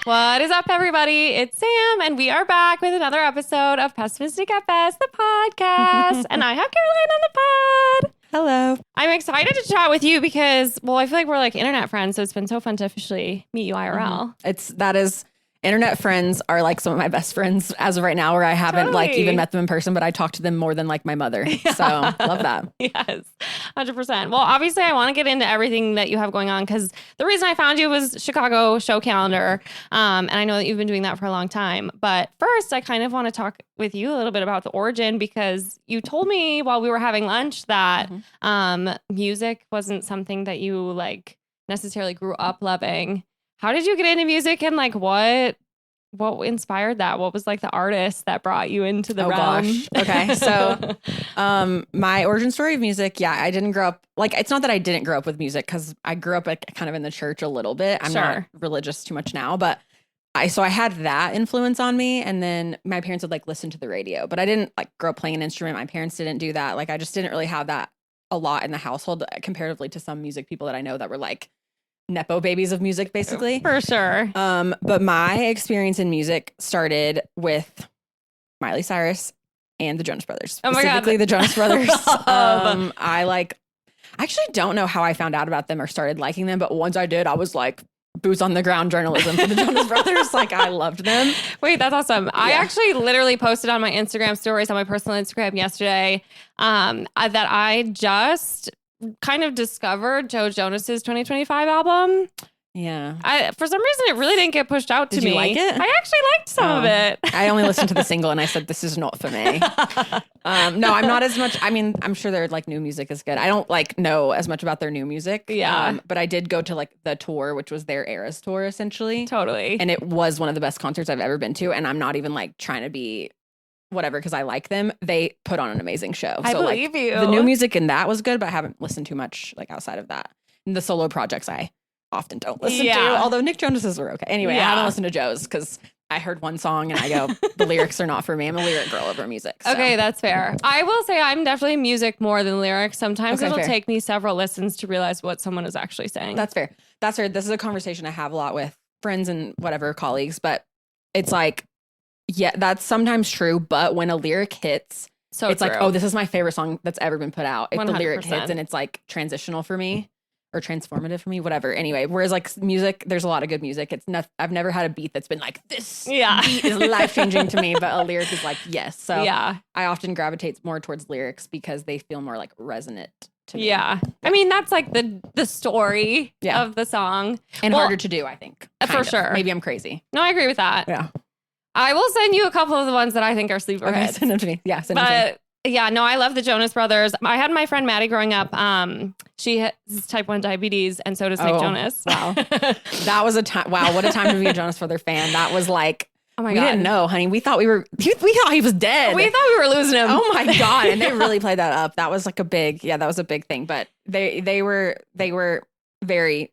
What is up, everybody? It's Sam, and we are back with another episode of Pessimistic at Best, the podcast. And I have Caroline on the pod. Hello. I'm excited to chat with you because, well, I feel like we're like internet friends, so it's been so fun to officially meet you IRL. Internet friends are like some of my best friends as of right now, where I haven't like even met them in person, but I talk to them more than like my mother. Yeah. So love that. Yes, 100%. Well, obviously I want to get into everything that you have going on because the reason I found you was Chicago show calendar. And I know that you've been doing that for a long time. But first, I kind of want to talk with you a little bit about the origin, because you told me while we were having lunch that music wasn't something that you like necessarily grew up loving. How did you get into music, and like what inspired that? What was like the artist that brought you into the realm? Gosh. Okay. So my origin story of music, I didn't grow up, like, it's not that I didn't grow up with music, because I grew up like kind of in the church a little bit. I'm not religious too much now, but I had that influence on me. And then my parents would like listen to the radio, but I didn't like grow up playing an instrument. My parents didn't do that. Like, I just didn't really have that a lot in the household comparatively to some music people that I know that were like Nepo babies of music, basically. For sure. But my experience in music started with Miley Cyrus and the Jonas Brothers. Oh my God. Specifically the Jonas Brothers. I actually don't know how I found out about them or started liking them, but once I did, I was like boots on the ground journalism for the Jonas Brothers. Like, I loved them. Wait, that's awesome. Yeah. I actually literally posted on my Instagram stories on my personal Instagram yesterday that I just kind of discovered Joe Jonas's 2025 album. Yeah. For some reason, it really didn't get pushed out to me. Did you like it? I actually liked some of it. I only listened to the single and I said, this is not for me. No, I'm not as much. I mean, I'm sure their like new music is good. I don't like know as much about their new music. Yeah. But I did go to like the tour, which was their Eras tour, essentially. Totally. And it was one of the best concerts I've ever been to. And I'm not even like trying to be whatever, because I like them. They put on an amazing show. I believe like, you. The new music in that was good, but I haven't listened too much like outside of that. And the solo projects I often don't listen to, although Nick Jonas's were okay. Anyway, I haven't listened to Joe's because I heard one song and I go, the lyrics are not for me. I'm a lyric girl over music. So. Okay, that's fair. I will say I'm definitely music more than lyrics. Sometimes it'll take me several listens to realize what someone is actually saying. That's fair. That's fair. This is a conversation I have a lot with friends and whatever colleagues, but it's like, yeah, that's sometimes true. But when a lyric hits, it's like, oh, this is my favorite song that's ever been put out. If 100%. The lyric hits and it's like transitional for me or transformative for me, whatever. Anyway, whereas like music, there's a lot of good music. It's not, I've never had a beat that's been like, this beat is life changing to me, but a lyric is like, yes. So I often gravitate more towards lyrics because they feel more like resonant to me. Yeah. I mean, that's like the story of the song. And harder to do, I think. For sure. Maybe I'm crazy. No, I agree with that. Yeah. I will send you a couple of the ones that I think are sleeper hits. Send them to me. Yeah, send them to me. Yeah, no, I love the Jonas Brothers. I had my friend Maddie growing up. She has type 1 diabetes, and so does Nick Jonas. Wow. That was a time. Wow, what a time to be a Jonas Brother fan. That was like, oh my God. We didn't know, honey. We thought we thought he was dead. We thought we were losing him. Oh my God. And they really played that up. That was like that was a big thing. But they were very,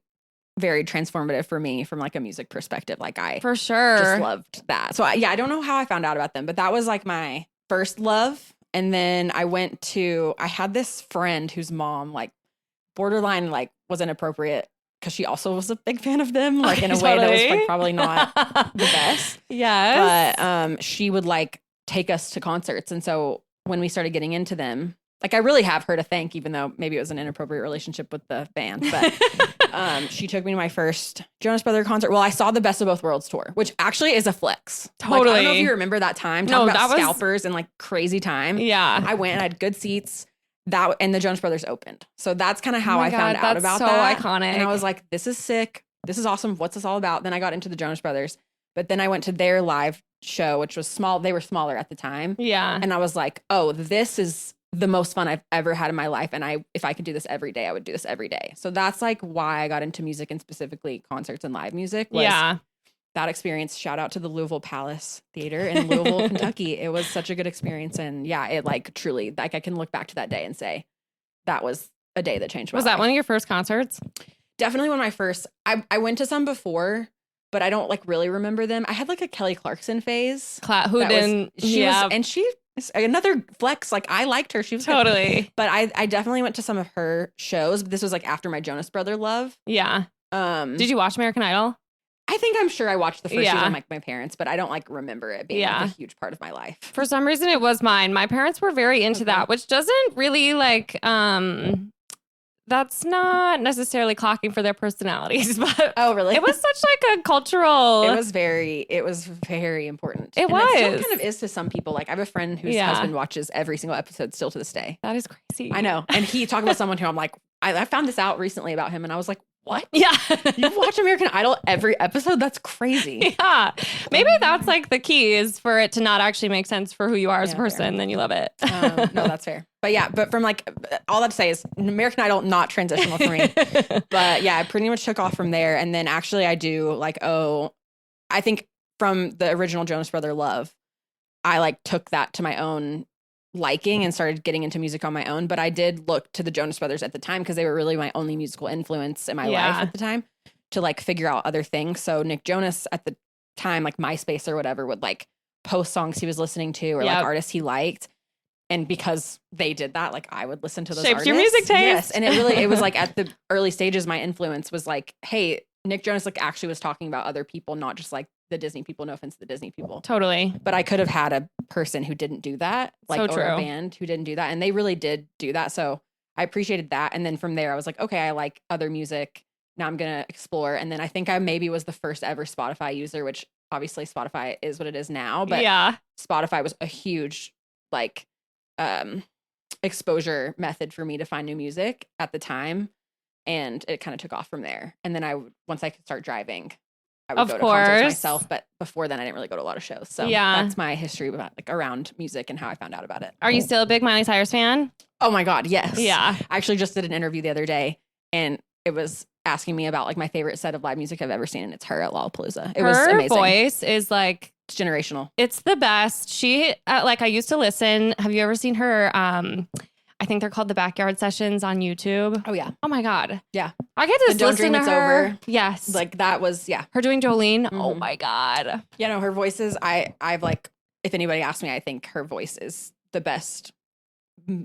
very transformative for me from like a music perspective. Like I for sure just loved that. So I don't know how I found out about them, but that was like my first love. And then I had this friend whose mom like borderline like was inappropriate because she also was a big fan of them, like in a way that was like probably not the best. Yes. But she would like take us to concerts. And so when we started getting into them, like I really have her to thank, even though maybe it was an inappropriate relationship with the band. But she took me to my first Jonas Brother concert. Well, I saw the Best of Both Worlds tour, which actually is a flex. Totally. Like, I don't know if you remember that time. Talking about scalpers and like crazy time. Yeah. I went and I had good seats. And the Jonas Brothers opened. So that's kind of how I found out about that. That's so iconic. And I was like, this is sick. This is awesome. What's this all about? Then I got into the Jonas Brothers. But then I went to their live show, which was small. They were smaller at the time. Yeah. And I was like, oh, this is the most fun I've ever had in my life. And if I could do this every day, I would do this every day. So that's like why I got into music, and specifically concerts and live music. That experience. Shout out to the Louisville Palace Theater in Louisville, Kentucky. It was such a good experience. And yeah, it like truly, like I can look back to that day and say that was a day that changed my life. Was that one of your first concerts? Definitely one of my first. I went to some before, but I don't like really remember them. I had like a Kelly Clarkson phase. She another flex. Like I liked her. She was totally good. But I definitely went to some of her shows. But this was like after my Jonas Brother love. Yeah. Did you watch American Idol? I think I'm sure I watched the first season like my parents, but I don't like remember it being like a huge part of my life. For some reason it was mine. My parents were very into that, which doesn't really like that's not necessarily clocking for their personalities, but oh really? It was such like a cultural. It was very important. It was. It still kind of is to some people. Like I have a friend whose husband watches every single episode still to this day. That is crazy. I know. And he talked about someone who I'm like, I found this out recently about him, and I was like, what? Yeah. You watch American Idol every episode? That's crazy. Yeah. Maybe that's like the key is for it to not actually make sense for who you are as a person. Fair. Then you love it. No, that's fair. But yeah, but from like, all that to say is American Idol, not transitional for me. But yeah, I pretty much took off from there. And then actually I do like, I think from the original Jonas Brother Love, I like took that to my own liking and started getting into music on my own. But I did look to the Jonas Brothers at the time because they were really my only musical influence in my life at the time to like figure out other things. So Nick Jonas at the time, like MySpace or whatever, would like post songs he was listening to or like artists he liked. And because they did that, like I would listen to those artists. Your music taste. Yes. And it was like at the early stages, my influence was like, hey, Nick Jonas like actually was talking about other people, not just like the Disney people. No offense to the Disney people. Totally. But I could have had a person who didn't do that, like or a band who didn't do that. And they really did do that. So I appreciated that. And then from there, I was like, okay, I like other music. Now I'm going to explore. And then I think I maybe was the first ever Spotify user, which obviously Spotify is what it is now. But Spotify was a huge like exposure method for me to find new music at the time. And it kind of took off from there. And then once I could start driving, I would go to concerts myself. But before then, I didn't really go to a lot of shows. So that's my history about like around music and how I found out about it. Are you still a big Miley Cyrus fan? Oh my God, yes. Yeah. I actually just did an interview the other day, and it was asking me about like my favorite set of live music I've ever seen, and it's her at Lollapalooza. It was amazing. Her voice is like it's generational. It's the best. She like I used to listen. Have you ever seen her? I think they're called the Backyard Sessions on YouTube. Oh yeah. Oh my God. Yeah. I get to just listen to her. Over. Yes. Like that was her doing Jolene. Mm-hmm. Oh my God. Yeah, no, her voice is I've like if anybody asks me, I think her voice is the best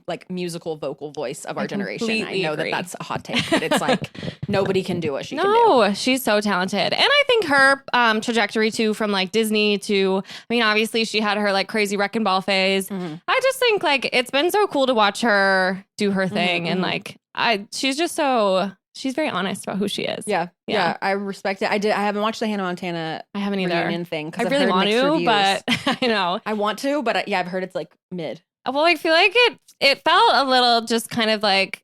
like musical vocal voice of our generation. I know that that's a hot take, but it's like nobody can do what she can do. No, she's so talented. And I think her trajectory too from like Disney to, I mean, obviously she had her like crazy Wrecking Ball phase. Mm-hmm. I just think like it's been so cool to watch her do her thing. Mm-hmm. And like she's just she's very honest about who she is. Yeah. I respect it. I haven't watched the Hannah Montana I haven't either. reunion thing. I really want to, but I know. I want to, but I've heard it's like mid. Well, I feel like it felt a little just kind of like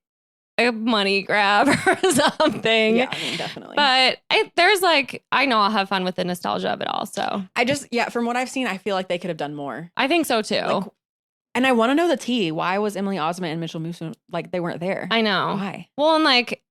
a money grab or something. Yeah, I mean, definitely. But there's like, I know I'll have fun with the nostalgia of it all. So from what I've seen, I feel like they could have done more. I think so too. Like, and I want to know the tea. Why was Emily Osment and Mitchell Moose like they weren't there? I know. Why? Well, and like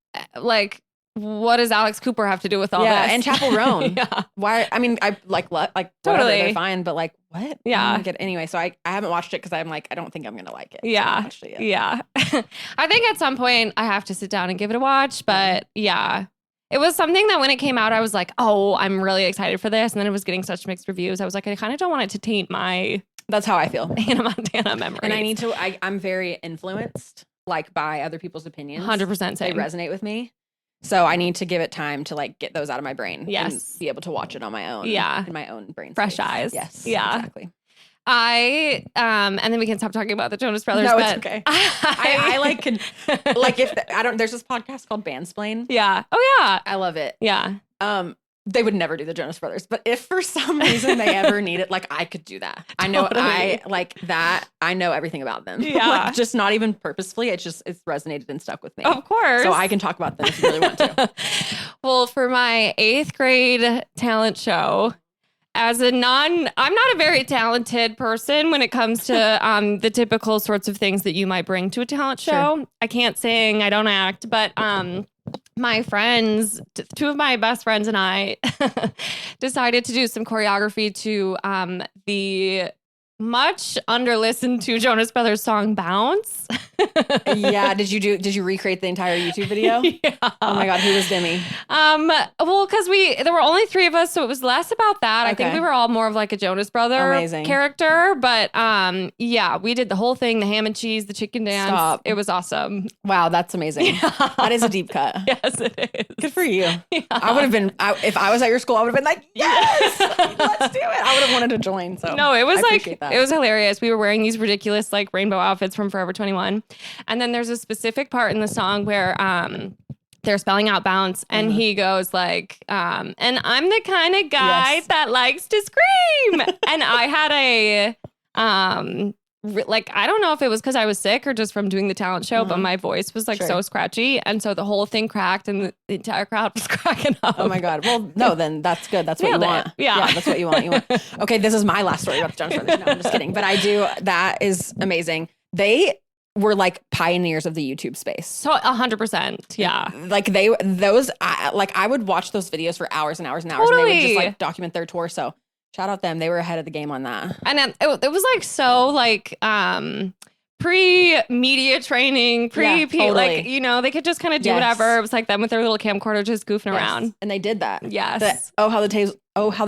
what does Alex Cooper have to do with all this? And Chappell Roan. Yeah. Why? I mean, I like totally. Whatever, they're fine, but like what? Yeah. I don't get anyway. So I haven't watched it because I'm like I don't think I'm gonna like it. Yeah. So yeah. I think at some point I have to sit down and give it a watch. But yeah, it was something that when it came out, I was like, oh, I'm really excited for this, and then it was getting such mixed reviews. I was like, I kind of don't want it to taint my. That's how I feel. Hannah Montana memory. And I need to. I'm very influenced like by other people's opinions. 100% same. They resonate with me. So I need to give it time to like get those out of my brain. Yes. And be able to watch it on my own. Yeah. In my own brain. Fresh space. eyes. Yes. Yeah. Exactly. And then we can stop talking about the Jonas Brothers. No, it's okay. I like there's this podcast called Bandsplain. Yeah. Oh yeah. I love it. Yeah. They would never do the Jonas Brothers, but if for some reason they ever need it, like I could do that. I know I like that. I know everything about them. Yeah. Like, just not even purposefully. It's resonated and stuck with me. Of course. So I can talk about them if you really want to. Well, for my 8th grade talent show, I'm not a very talented person when it comes to the typical sorts of things that you might bring to a talent show. Sure. I can't sing, I don't act, but my friends, 2 of my best friends and I decided to do some choreography to the much under listened to Jonas Brothers song Bounce. Yeah. Did you recreate the entire YouTube video? Yeah. Oh my God. Who was Demi? Well, because there were only 3 of us, so it was less about that. I think we were all more of like a Jonas Brother character. But yeah, we did the whole thing, the ham and cheese, the chicken dance. Stop. It was awesome. Wow, that's amazing. Yeah. That is a deep cut. Yes, it is. Good for you. Yeah. I would have been, if I was at your school, I would have been like, yes, let's do it. I would have wanted to join. So no, it was it was hilarious. We were wearing these ridiculous like rainbow outfits from Forever 21. And then there's a specific part in the song where they're spelling out bounce and he goes like, and I'm the kind of guy that likes to scream. And I had like, I don't know if it was because I was sick or just from doing the talent show, but my voice was like so scratchy. And so the whole thing cracked and the entire crowd was cracking up. Oh my God. Well, no, then that's good. That's what you want. Yeah. That's what you want. Okay, this is my last story about the Jonas Brothers. No, I'm just kidding. But that is amazing. They were like pioneers of the YouTube space. So 100%. Yeah. Like I would watch those videos for hours and hours and hours. Totally. And they would just like document their tour. So shout out them. They were ahead of the game on that. And it was like so like pre-media training, totally. like, you know, they could just kind of do whatever. It was like them with their little camcorder just goofing around. And they did that. Yes. How the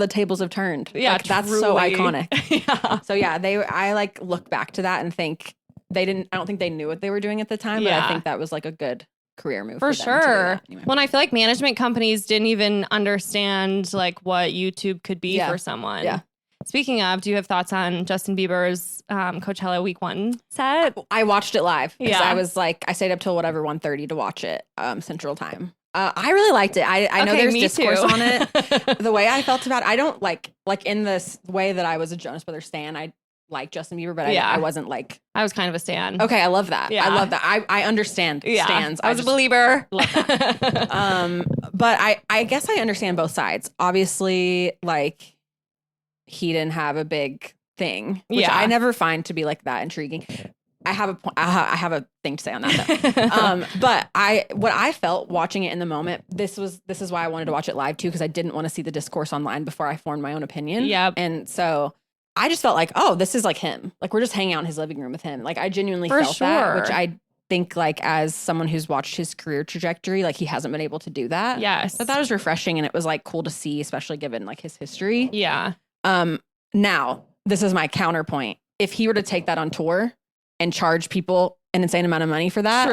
tables have turned. Yeah, like, that's so iconic. Yeah. So yeah, I like look back to that and think I don't think they knew what they were doing at the time, but I think that was like a good career move for them sure. Anyway. Well, I feel like management companies didn't even understand like what YouTube could be for someone. Yeah. Speaking of, do you have thoughts on Justin Bieber's Coachella Week 1 set? I watched it live because Yeah. I was like, I stayed up till whatever 1:30 to watch it Central Time. I really liked it. I know there's discourse on it. The way I felt about it, I don't like in this way that I was a Jonas Brothers stan. I like Justin Bieber, but I wasn't like. I was kind of a stan. Okay, I love that. Yeah. I love that. I understand stans. I was a believer. Love that. But I guess I understand both sides. Obviously, like he didn't have a big thing, which I never find to be like that intriguing. I have a thing to say on that though. But what I felt watching it in the moment, this is why I wanted to watch it live too, because I didn't want to see the discourse online before I formed my own opinion. Yep. And so I just felt like, oh, this is like him. Like we're just hanging out in his living room with him. Like I genuinely felt that, which I think like as someone who's watched his career trajectory, like he hasn't been able to do that. Yes. But that was refreshing and it was like cool to see, especially given like his history. Yeah. Now, this is my counterpoint. If he were to take that on tour and charge people an insane amount of money for that,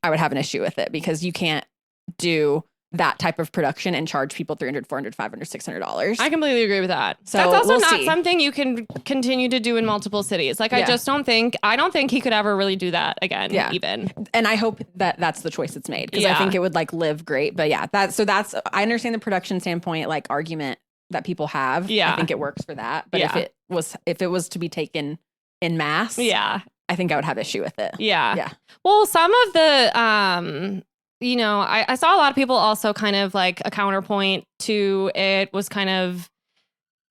I would have an issue with it because you can't do that type of production and charge people $300, $400, $500, $600. I completely agree with that. So that's also we'll not see. something you can continue to do in multiple cities. Like I don't think he could ever really do that again. Yeah. Even. And I hope that that's the choice that's made because I think it would like live great. But yeah, that's I understand the production standpoint, like argument that people have. Yeah. I think it works for that. But if it was to be taken in mass, I think I would have issue with it. Yeah. Yeah. Well, some of the you know, I saw a lot of people also kind of like a counterpoint to it was kind of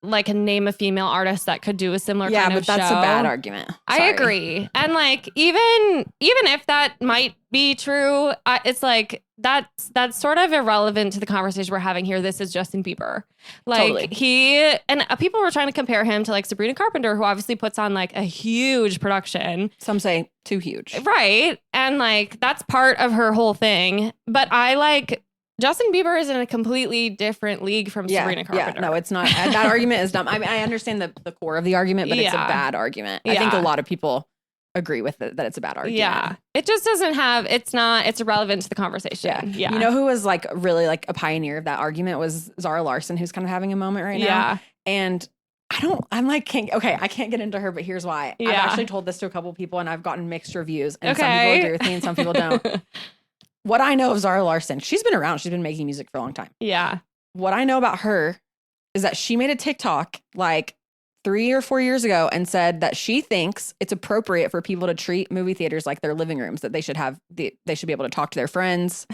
like a name a female artist that could do a similar kind of show. Yeah, but that's a bad argument. I agree. And like even if that might be true, it's like that's sort of irrelevant to the conversation we're having here. This is Justin Bieber. Like people were trying to compare him to like Sabrina Carpenter, who obviously puts on like a huge production. Some say too huge. Right. And like that's part of her whole thing. But I like Justin Bieber is in a completely different league from Sabrina Carpenter. Yeah, no, it's not. That argument is dumb. I mean, I understand the core of the argument, but it's a bad argument. I think a lot of people agree with it, that it's a bad argument. Yeah. It just doesn't have, it's irrelevant to the conversation. Yeah. You know who was like really like a pioneer of that argument was Zara Larsson, who's kind of having a moment right now. Yeah. And I can't get into her, but here's why. Yeah. I've actually told this to a couple people and I've gotten mixed reviews and some people agree with me and some people don't. What I know of Zara Larsson, she's been around. She's been making music for a long time. Yeah. What I know about her is that she made a TikTok like 3 or 4 years ago and said that she thinks it's appropriate for people to treat movie theaters like their living rooms, that they should be able to talk to their friends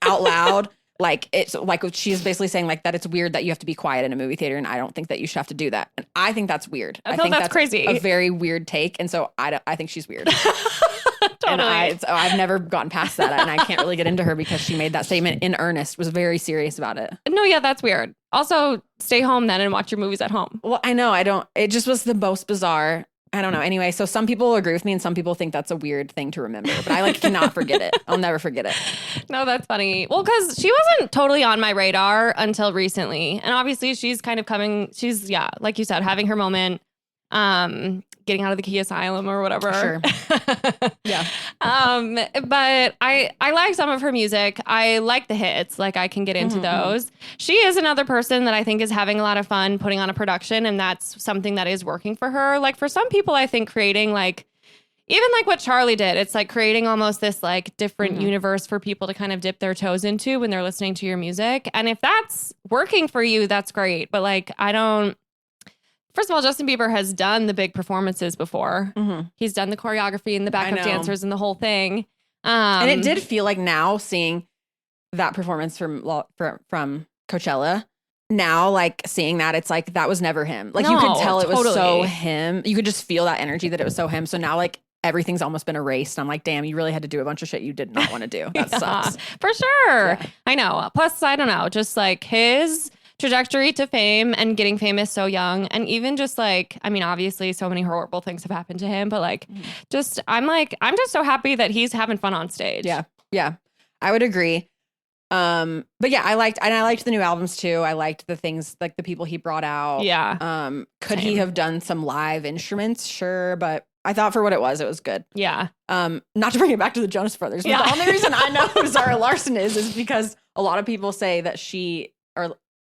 out loud. Like it's like she's basically saying like that it's weird that you have to be quiet in a movie theater, and I don't think that you should have to do that. And I think that's weird. I think that's crazy. A very weird take, and so I think she's weird. Totally. And I've never gotten past that. And I can't really get into her because she made that statement in earnest, was very serious about it. No, yeah, that's weird. Also, stay home then and watch your movies at home. Well, I know. It just was the most bizarre. I don't know. Anyway, so some people agree with me and some people think that's a weird thing to remember, but I cannot forget it. I'll never forget it. No, that's funny. Well, because she wasn't totally on my radar until recently. And obviously she's kind of she's, like you said, having her moment, getting out of the key asylum or whatever. Sure. Yeah. But I like some of her music. I like the hits. Like I can get into those. She is another person that I think is having a lot of fun putting on a production, and that's something that is working for her. Like for some people, I think creating even like what Charlie did, it's like creating almost this like different universe for people to kind of dip their toes into when they're listening to your music. And if that's working for you, that's great. But like, first of all, Justin Bieber has done the big performances before. He's done the choreography and the backup dancers and the whole thing. And it did feel like now seeing that performance from Coachella, now like seeing that, it's like that was never him. Like you could tell it was so him. You could just feel that energy that it was so him. So now like everything's almost been erased. I'm like, damn, you really had to do a bunch of shit you did not want to do. That sucks. For sure. Yeah. I know. Plus, I don't know, just like his trajectory to fame and getting famous so young, and even just like, I mean, obviously so many horrible things have happened to him, but like I'm just so happy that he's having fun on stage. Yeah, I would agree. But yeah, I liked the new albums too. I liked the things like the people he brought out. Could he have done some live instruments? Sure, but I thought for what it was good. Yeah. Not to bring it back to the Jonas Brothers, but the only reason I know who Zara Larsson is because a lot of people say that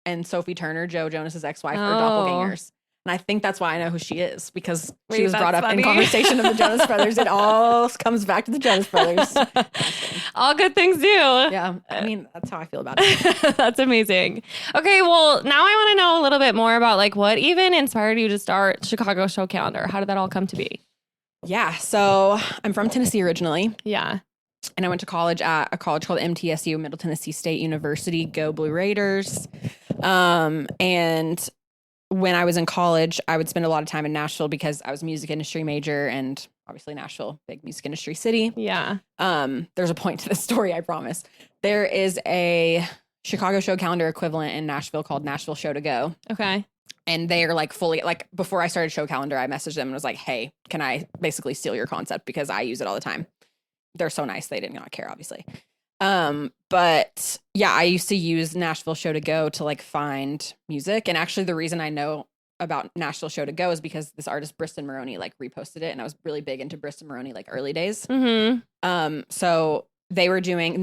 and Sophie Turner, Joe Jonas's ex-wife, are doppelgangers. And I think that's why I know who she is, because she was brought up in conversation of the Jonas Brothers. It all comes back to the Jonas Brothers. All good things do. Yeah. I mean, that's how I feel about it. That's amazing. Okay, well, now I want to know a little bit more about like what even inspired you to start Chicago Show Calendar. How did that all come to be? Yeah. So I'm from Tennessee originally. Yeah. And I went to college at a college called MTSU, Middle Tennessee State University. Go Blue Raiders. And when I was in college, I would spend a lot of time in Nashville because I was a music industry major, and obviously Nashville, big music industry city. Yeah. There's a point to this story, I promise. There is a Chicago Show Calendar equivalent in Nashville called Nashville Show to Go. Okay. And they are like fully, like before I started Show Calendar, I messaged them and was like, hey, can I basically steal your concept because I use it all the time. They're so nice. They did not care, obviously. But yeah, I used to use Nashville Show to Go to like find music. And actually the reason I know about Nashville Show to Go is because this artist, Briston Maroney, like reposted it. And I was really big into Briston Maroney, like early days. So they were doing,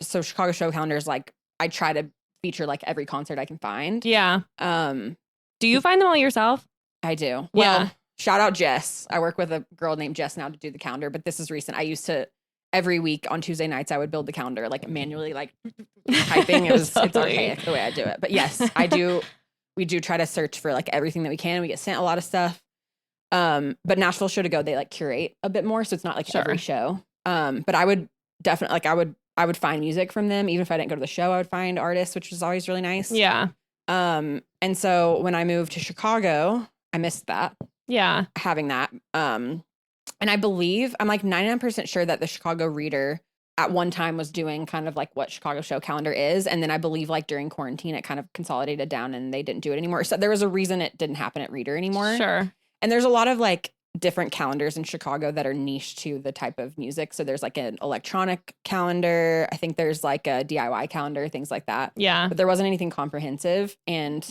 so Chicago Show Calendar is like, I try to feature like every concert I can find. Yeah. Do you find them all yourself? I do. Well, shout out Jess. I work with a girl named Jess now to do the calendar, but this is recent. I used to every week on Tuesday nights, I would build the calendar, like manually, like typing. It's archaic the way I do it. But yes, I do. We do try to search for like everything that we can. We get sent a lot of stuff. But Nashville Show to Go, they like curate a bit more. So it's not like every show. But I would definitely I would find music from them. Even if I didn't go to the show, I would find artists, which was always really nice. Yeah. And so when I moved to Chicago, I missed that. Yeah. Having that. And I believe, I'm like 99% sure that the Chicago Reader at one time was doing kind of like what Chicago Show Calendar is. And then I believe like during quarantine, it kind of consolidated down and they didn't do it anymore. So there was a reason it didn't happen at Reader anymore. Sure. And there's a lot of like different calendars in Chicago that are niche to the type of music. So there's like an electronic calendar. I think there's like a DIY calendar, things like that. Yeah. But there wasn't anything comprehensive. And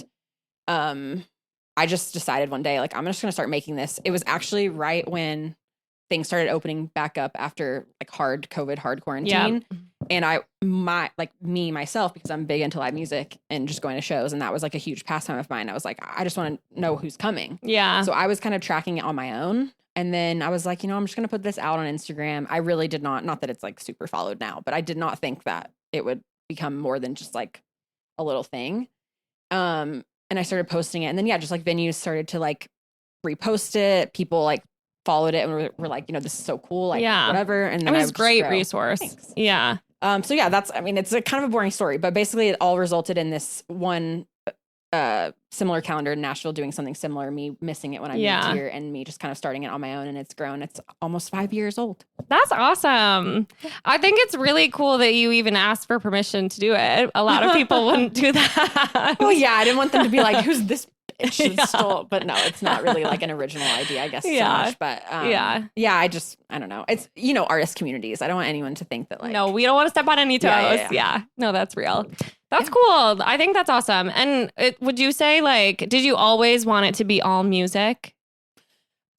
I just decided one day, like, I'm just going to start making this. It was actually right when things started opening back up after like hard quarantine. Yeah. And myself, because I'm big into live music and just going to shows. And that was like a huge pastime of mine. I was like, I just want to know who's coming. Yeah. So I was kind of tracking it on my own. And then I was like, I'm just going to put this out on Instagram. I really did not that it's like super followed now, but I did not think that it would become more than just like a little thing. And I started posting it. And then, just like venues started to like repost it. People like followed it and were like, this is so cool. Like, whatever. And then it was a great resource. Thanks. Yeah. So that's, it's a kind of a boring story, but basically it all resulted in this one similar calendar in Nashville doing something similar, me missing it when I moved here and me just kind of starting it on my own, and it's grown. It's almost 5 years old. That's awesome. I think it's really cool that you even asked for permission to do it. A lot of people wouldn't do that. Well, yeah, I didn't want them to be like, who's this bitch that stole? But no, it's not really like an original idea, I guess, so much. But yeah, I don't know. It's, artist communities. I don't want anyone to think that like. No, we don't want to step on any toes. Yeah. No, that's real. That's cool. I think that's awesome. And would you say, like, did you always want it to be all music?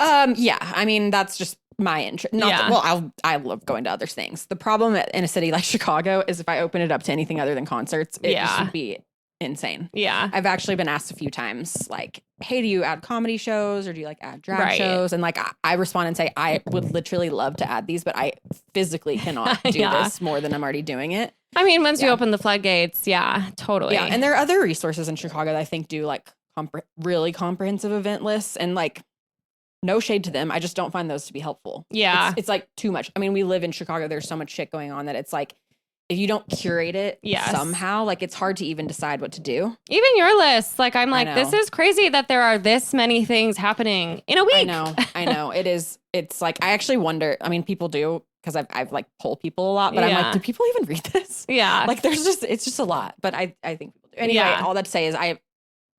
Yeah. I mean, that's just my interest. I love going to other things. The problem in a city like Chicago is if I open it up to anything other than concerts, it just would be insane. Yeah. I've actually been asked a few times, like, hey, do you add comedy shows or do you like add drag shows? And like, I respond and say, I would literally love to add these, but I physically cannot do this more than I'm already doing it. I mean, once you open the floodgates, totally. Yeah, and there are other resources in Chicago that I think do like really comprehensive event lists, and like, no shade to them, I just don't find those to be helpful. Yeah. It's like too much. I mean, we live in Chicago. There's so much shit going on that it's like, if you don't curate it somehow, like it's hard to even decide what to do. Even your list, like I'm like, this is crazy that there are this many things happening in a week. I know. It is. It's like, I actually wonder, I mean, people do, because I've like polled people a lot, but I'm like, do people even read this? Yeah. Like it's just a lot, but I think people do. Anyway, all that to say is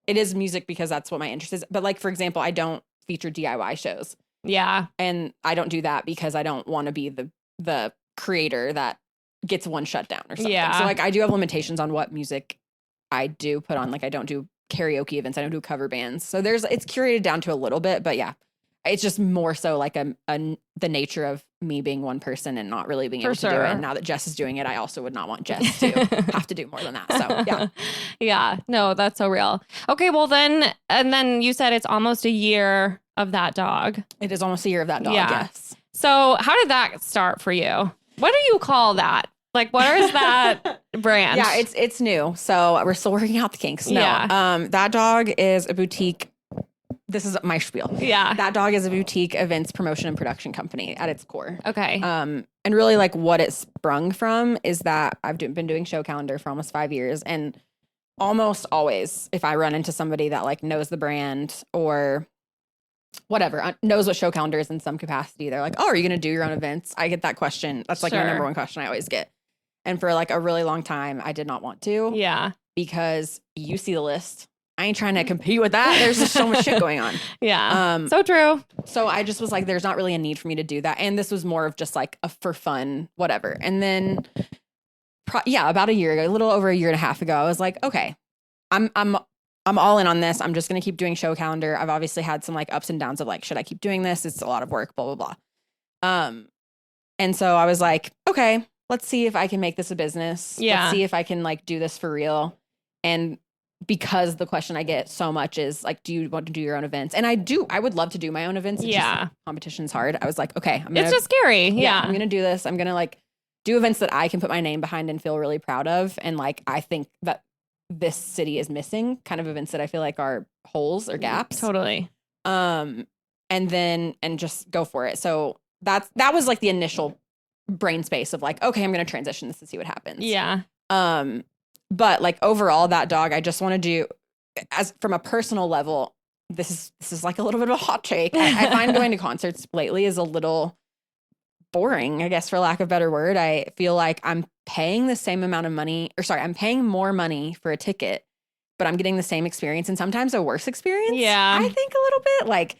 it is music because that's what my interest is. But like, for example, I don't feature DIY shows. Yeah. And I don't do that because I don't want to be the creator that gets one shut down or something. Yeah. So like, I do have limitations on what music I do put on. Like, I don't do karaoke events. I don't do cover bands. So it's curated down to a little bit, but yeah, it's just more so like the nature of me being one person and not really being able to do it. And now that Jess is doing it, I also would not want Jess to have to do more than that. So yeah. Yeah. No, that's so real. Okay. Well then you said it's almost a year of that dog. It is almost a year of that dog. Yeah. Yes. So how did that start for you? What do you call that? Like, what is that brand? Yeah, it's new. So we're still working out the kinks. No, that dog is a boutique. This is my spiel. Yeah. That dog is a boutique events promotion and production company at its core. Okay. And really like what it sprung from is that I've been doing show calendar for almost 5 years. And almost always, if I run into somebody that like knows the brand or whatever, knows what show calendar is in some capacity, they're like, oh, are you going to do your own events? I get that question. That's like my number one question I always get. And for like a really long time, I did not want to. Yeah. Because you see the list. I ain't trying to compete with that. There's just so much shit going on. Yeah. So true. So I just was like, there's not really a need for me to do that. And this was more of just like a for fun, whatever. And then, about a year ago, a little over a year and a half ago, I was like, okay, I'm all in on this. I'm just going to keep doing show calendar. I've obviously had some like ups and downs of like, should I keep doing this? It's a lot of work, blah, blah, blah. And so I was like, okay, let's see if I can make this a business. Yeah. Let's see if I can like do this for real. And because the question I get so much is like, do you want to do your own events? And I would love to do my own events. It's just, competition's hard. I was like, okay, it's just scary. Yeah. I'm going to do this. I'm going to like do events that I can put my name behind and feel really proud of. And like, I think that this city is missing kind of events that I feel like are holes or gaps. Totally. And just go for it. So that was like the initial brain space of like, okay, I'm going to transition this to see what happens. Yeah. But like overall, that dog, I just want to do as from a personal level. This is like a little bit of a hot take. I find going to concerts lately is a little boring, I guess, for lack of a better word. I feel like I'm paying the same amount of money, I'm paying more money for a ticket, but I'm getting the same experience and sometimes a worse experience. Yeah. I think a little bit like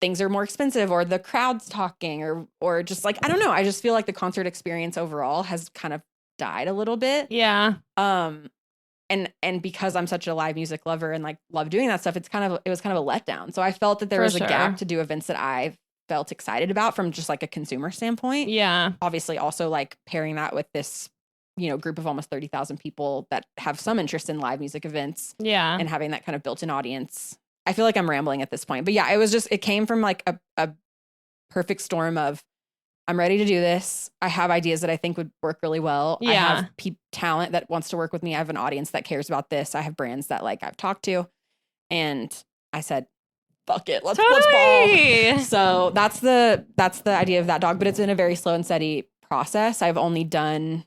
things are more expensive or the crowd's talking or just like, I don't know. I just feel like the concert experience overall has kind of died a little bit. Yeah. And because I'm such a live music lover and like love doing that stuff, it was kind of a letdown. So I felt that there was a gap to do events that I felt excited about from just like a consumer standpoint. Yeah. Obviously also like pairing that with this, group of almost 30,000 people that have some interest in live music events. Yeah. And having that kind of built-in audience. I feel like I'm rambling at this point, but yeah, it came from like a perfect storm of, I'm ready to do this. I have ideas that I think would work really well. Yeah. I have talent that wants to work with me. I have an audience that cares about this. I have brands that like I've talked to. And I said, fuck it. Let's ball. So that's the idea of that dog, but it's been a very slow and steady process. I've only done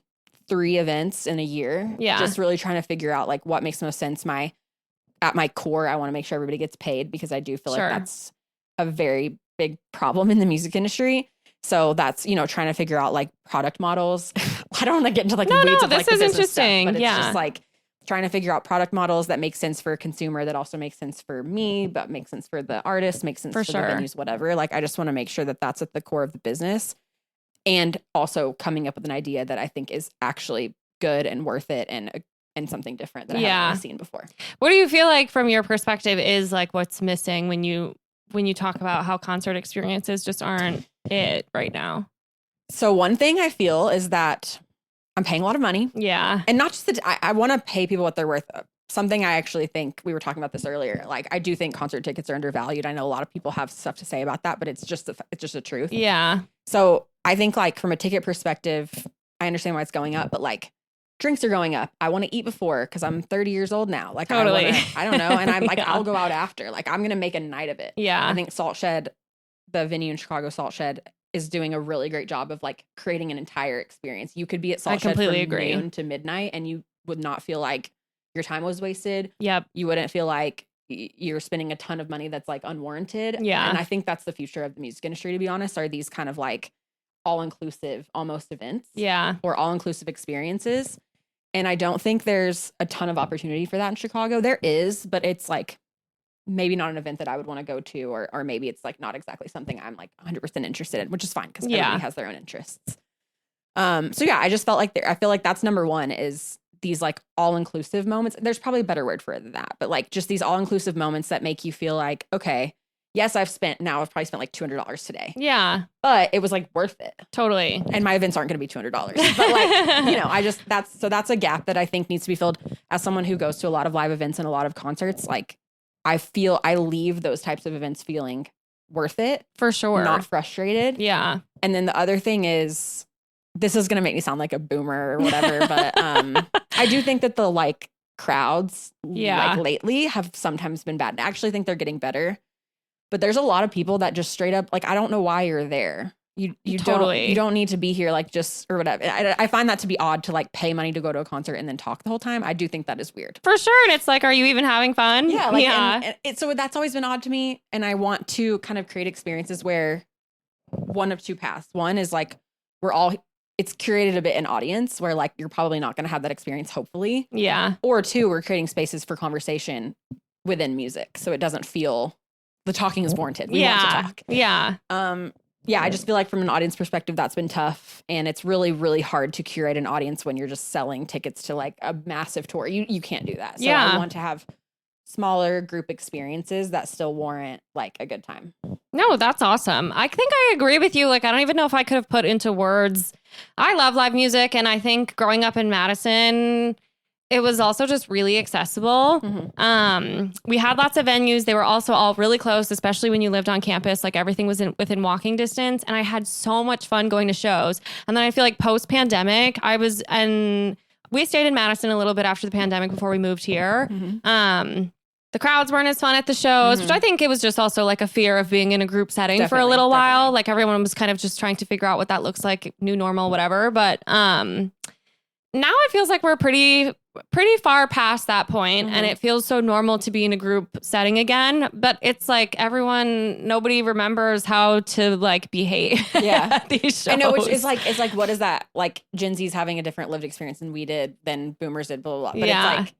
3 events in a year. Yeah. Just really trying to figure out like what makes the most sense. My at my core, I want to make sure everybody gets paid because I do feel Sure. like that's a very big problem in the music industry. So that's, you know, trying to figure out like product models. I don't want to get into like the weeds of this like the is business interesting. stuff, but it's Yeah. just like trying to figure out product models that make sense for a consumer, that also makes sense for me, but makes sense for the artist, makes sense for sure. the venues, whatever. Like, I just want to make sure that that's at the core of the business, and also coming up with an idea that I think is actually good and worth it, and something different that I haven't really seen before. What do you feel like from your perspective is like what's missing when you talk about how concert experiences just aren't it right now? So one thing I feel is that I'm paying a lot of money. Yeah. And not just that I want to pay people what they're worth. Something I actually think, we were talking about this earlier. Like, I do think concert tickets are undervalued. I know a lot of people have stuff to say about that, but it's just the truth. Yeah. So I think like from a ticket perspective, I understand why it's going up, but like drinks are going up. I want to eat before because I'm 30 years old now. Like, totally. I don't know. And I'm like, I'll go out after. Like, I'm going to make a night of it. Yeah. I think Salt Shed, the venue in Chicago, Salt Shed, is doing a really great job of like creating an entire experience. You could be at Salt Shed from noon to midnight and you would not feel like your time was wasted. Yep. You wouldn't feel like you're spending a ton of money that's like unwarranted. Yeah. And I think that's the future of the music industry, to be honest, are these kind of like all-inclusive almost events. Yeah. Or all-inclusive experiences. And I don't think there's a ton of opportunity for that in Chicago. There is, but it's like maybe not an event that I would want to go to, or maybe it's like not exactly something I'm like 100% interested in, which is fine because everybody has their own interests. So yeah, I just felt like I feel like that's number one, is these like all-inclusive moments. There's probably a better word for it than that, but like just these all-inclusive moments that make you feel like, okay, yes, I've probably spent like $200 today. Yeah. But it was like worth it. Totally. And my events aren't going to be $200. But like, you know, that's a gap that I think needs to be filled. As someone who goes to a lot of live events and a lot of concerts, like I feel I leave those types of events feeling worth it. For sure. Not frustrated. Yeah. And then the other thing is, this is going to make me sound like a boomer or whatever, but I do think that the like crowds like lately have sometimes been bad. And I actually think they're getting better. But there's a lot of people that just straight up, like, I don't know why you're there. You don't need to be here, like, just or whatever. I find that to be odd, to like pay money to go to a concert and then talk the whole time. I do think that is weird. For sure. And it's like, are you even having fun? Yeah. Like, so that's always been odd to me. And I want to kind of create experiences where one of two paths. One is like, it's curated a bit an audience where like you're probably not going to have that experience, hopefully. Yeah. Or two, we're creating spaces for conversation within music, so it doesn't feel the talking is warranted. We want to talk. Yeah. Yeah, I just feel like from an audience perspective, that's been tough. And it's really, really hard to curate an audience when you're just selling tickets to like a massive tour. You can't do that. So I want to have smaller group experiences that still warrant like a good time. No, that's awesome. I think I agree with you. Like, I don't even know if I could have put into words. I love live music. And I think growing up in Madison, it was also just really accessible. Mm-hmm. We had lots of venues. They were also all really close, especially when you lived on campus. Like everything was within walking distance. And I had so much fun going to shows. And then I feel like post-pandemic, we stayed in Madison a little bit after the pandemic before we moved here. Mm-hmm. The crowds weren't as fun at the shows, which I think it was just also like a fear of being in a group setting for a little while. Like everyone was kind of just trying to figure out what that looks like, new normal, whatever. But now it feels like we're pretty far past that point, and it feels so normal to be in a group setting again. But it's like nobody remembers how to like behave at these shows. I know, which is like, it's like, what is that? Like Gen Z's having a different lived experience than we did, than boomers did, blah, blah, blah. But it's like,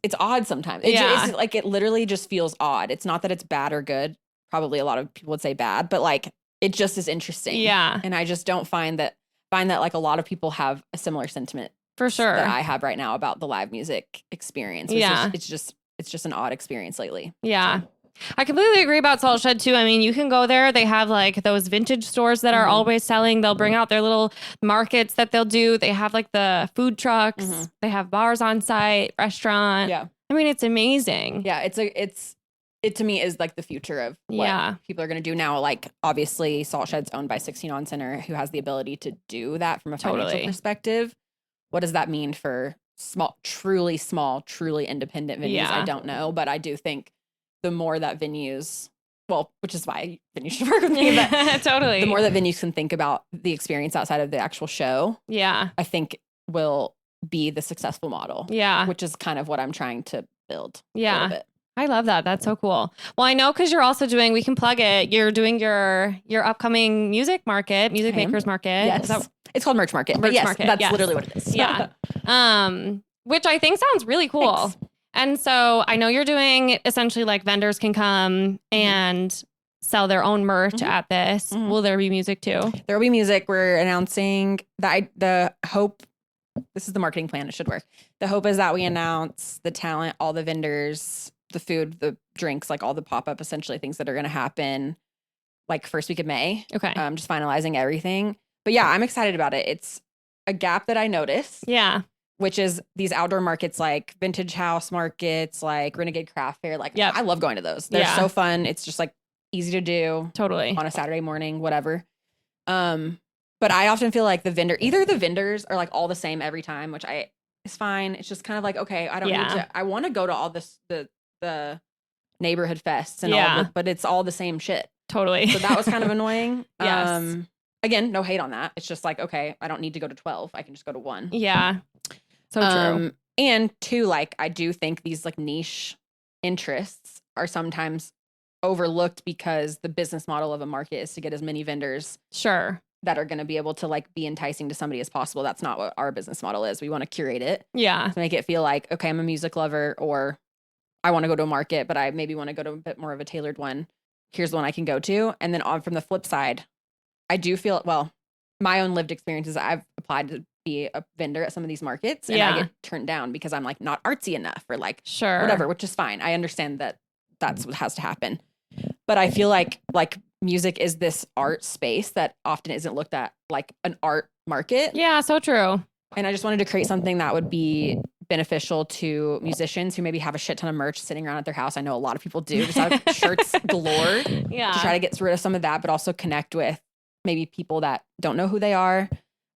it's odd sometimes. It's like, it literally just feels odd. It's not that it's bad or good. Probably a lot of people would say bad, but like, it just is interesting. Yeah. And I just don't find that like a lot of people have a similar sentiment for sure that I have right now about the live music experience. It's just an odd experience lately. Yeah. I completely agree about Salt Shed too. I mean, you can go there. They have like those vintage stores that are always selling. They'll bring out their little markets that they'll do. They have like the food trucks. They have bars on site, restaurant. Yeah. I mean, it's amazing. Yeah. It to me is like the future of what people are going to do now. Like obviously Salt Shed's owned by 16 On Center, who has the ability to do that from a financial perspective. What does that mean for truly small, truly independent venues? Yeah. I don't know, but I do think the more that venues, which is why venues should work with me, but totally. The more that venues can think about the experience outside of the actual show, I think will be the successful model. Yeah. Which is kind of what I'm trying to fulfilled. Yeah. A little bit. I love that. That's so cool. Well, I know because you're also doing, we can plug it. You're doing your upcoming music makers market. Yes. It's called Merch Market. Merch Market. That's literally what it is. Yeah. Which I think sounds really cool. Thanks. And so I know you're doing essentially like vendors can come and sell their own merch at this. Will there be music too? There will be music. We're announcing that the hope, this is the marketing plan. It should work. The hope is that we announce the talent, all the vendors, the food, the drinks, like all the pop-up essentially things that are going to happen like first week of May. Okay. Just finalizing everything. But yeah, I'm excited about it. It's a gap that I noticed. Yeah. Which is these outdoor markets like Vintage House markets, like Renegade Craft Fair. Like, I love going to those. They're so fun. It's just like easy to do. Totally. On a Saturday morning, whatever. But I often feel like either the vendors are like all the same every time, which is fine. It's just kind of like, okay, I don't need to, I want to go to all this, the neighborhood fests and all, but it's all the same shit. Totally. So that was kind of annoying. Yes. Again, no hate on that. It's just like, okay, I don't need to go to 12. I can just go to 1. Yeah. So true. And 2, like, I do think these like niche interests are sometimes overlooked because the business model of a market is to get as many vendors that are going to be able to like be enticing to somebody as possible. That's not what our business model is. We want to curate it. Yeah. To make it feel like, okay, I'm a music lover, or I want to go to a market, but I maybe want to go to a bit more of a tailored one. Here's the one I can go to. And then from the flip side, I do feel, my own lived experiences, I've applied to be a vendor at some of these markets and I get turned down because I'm like not artsy enough or like whatever, which is fine. I understand that that's what has to happen. But I feel like music is this art space that often isn't looked at like an art market. Yeah, so true. And I just wanted to create something that would be beneficial to musicians who maybe have a shit ton of merch sitting around at their house. I know a lot of people do, just have shirts galore. Yeah. To try to get rid of some of that, but also connect with maybe people that don't know who they are.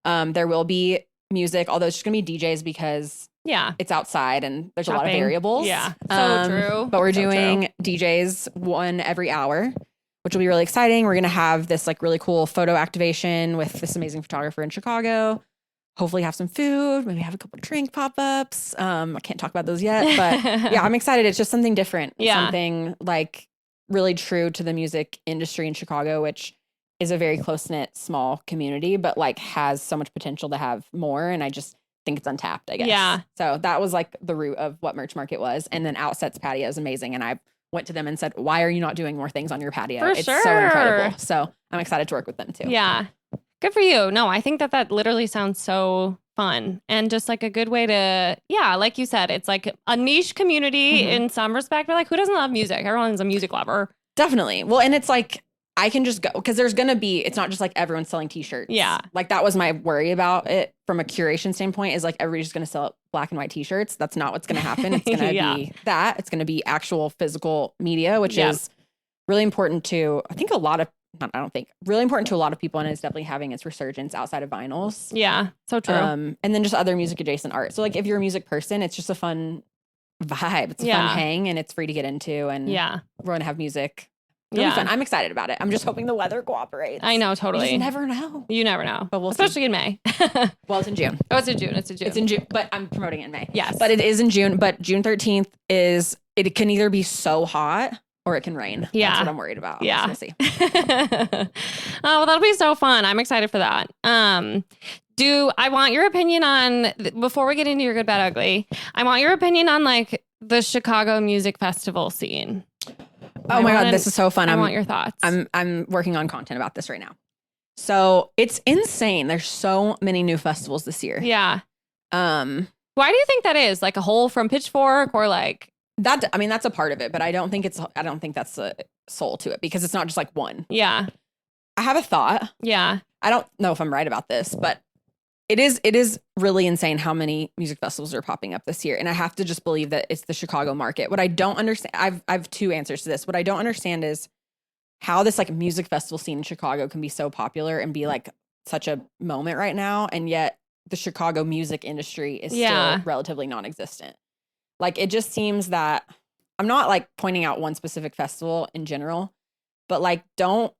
There will be music, although it's just gonna be DJs because it's outside and there's a lot of variables. Yeah. So true. But we're doing DJs one every hour, which will be really exciting. We're gonna have this like really cool photo activation with this amazing photographer in Chicago. Hopefully have some food, maybe have a couple drink pop-ups. I can't talk about those yet, but yeah, I'm excited. It's just something different. Something like really true to the music industry in Chicago, which is a very close-knit, small community, but like has so much potential to have more. And I just think it's untapped, I guess. Yeah. So that was like the root of what Merch Market was. And then Outset's patio is amazing. And I went to them and said, why are you not doing more things on your patio? It's so incredible. So I'm excited to work with them too. Yeah. Good for you. No, I think that literally sounds so fun and just like a good way to, like you said, it's like a niche community in some respect, but like who doesn't love music? Everyone's a music lover. Definitely. Well, and it's like, I can just go because there's going to be, it's not just like everyone's selling t-shirts. Yeah. Like that was my worry about it from a curation standpoint is like everybody's just going to sell black and white t-shirts. That's not what's going to happen. It's going to be that. It's going to be actual physical media, which is really important to, really important to a lot of people. And it's definitely having its resurgence outside of vinyls. Yeah. So true. And then just other music adjacent art. So like if you're a music person, it's just a fun vibe. It's a fun hang and it's free to get into. And we're going to have music. It'll be fun. I'm excited about it. I'm just hoping the weather cooperates. I know, totally. You just never know. You never know. But we'll especially in May. Well, it's in June. Oh, it's in June. It's in June. But I'm promoting it in May. Yes. But it is in June. But June 13th it can either be so hot or it can rain. Yeah. That's what I'm worried about. Yeah. We'll see. Oh, well, that'll be so fun. I'm excited for that. I want your opinion on, before we get into your good, bad, ugly, I want your opinion on like the Chicago music festival scene. Oh my God, this is so fun. I want your thoughts. I'm working on content about this right now. So it's insane. There's so many new festivals this year. Yeah. Why do you think that is? Like a whole from Pitchfork or like that? I mean, that's a part of it, but I don't think that's the soul to it because it's not just like one. Yeah. I have a thought. Yeah. I don't know if I'm right about this, but it is really insane how many music festivals are popping up this year. And I have to just believe that it's the Chicago market. What I don't understand, I've two answers to this. What I don't understand is how this like music festival scene in Chicago can be so popular and be like such a moment right now. And yet the Chicago music industry is still relatively non-existent. Like it just seems that I'm not like pointing out one specific festival in general, but like don't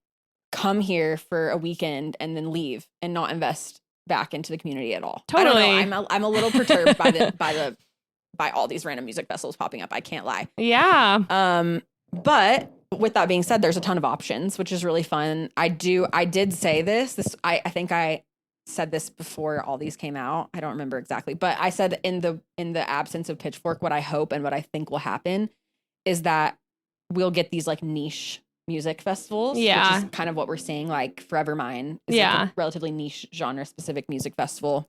come here for a weekend and then leave and not invest back into the community at all. Totally. I don't know. I'm a little perturbed by the by all these random music festivals popping up. I can't lie. Yeah. But with that being said, there's a ton of options, which is really fun. I did say this. I think I said this before all these came out. I don't remember exactly, but I said in the absence of Pitchfork, what I hope and what I think will happen is that we'll get these like niche music festivals. Yeah. Which is kind of what we're seeing. Like Forever Mine is like a relatively niche genre specific music festival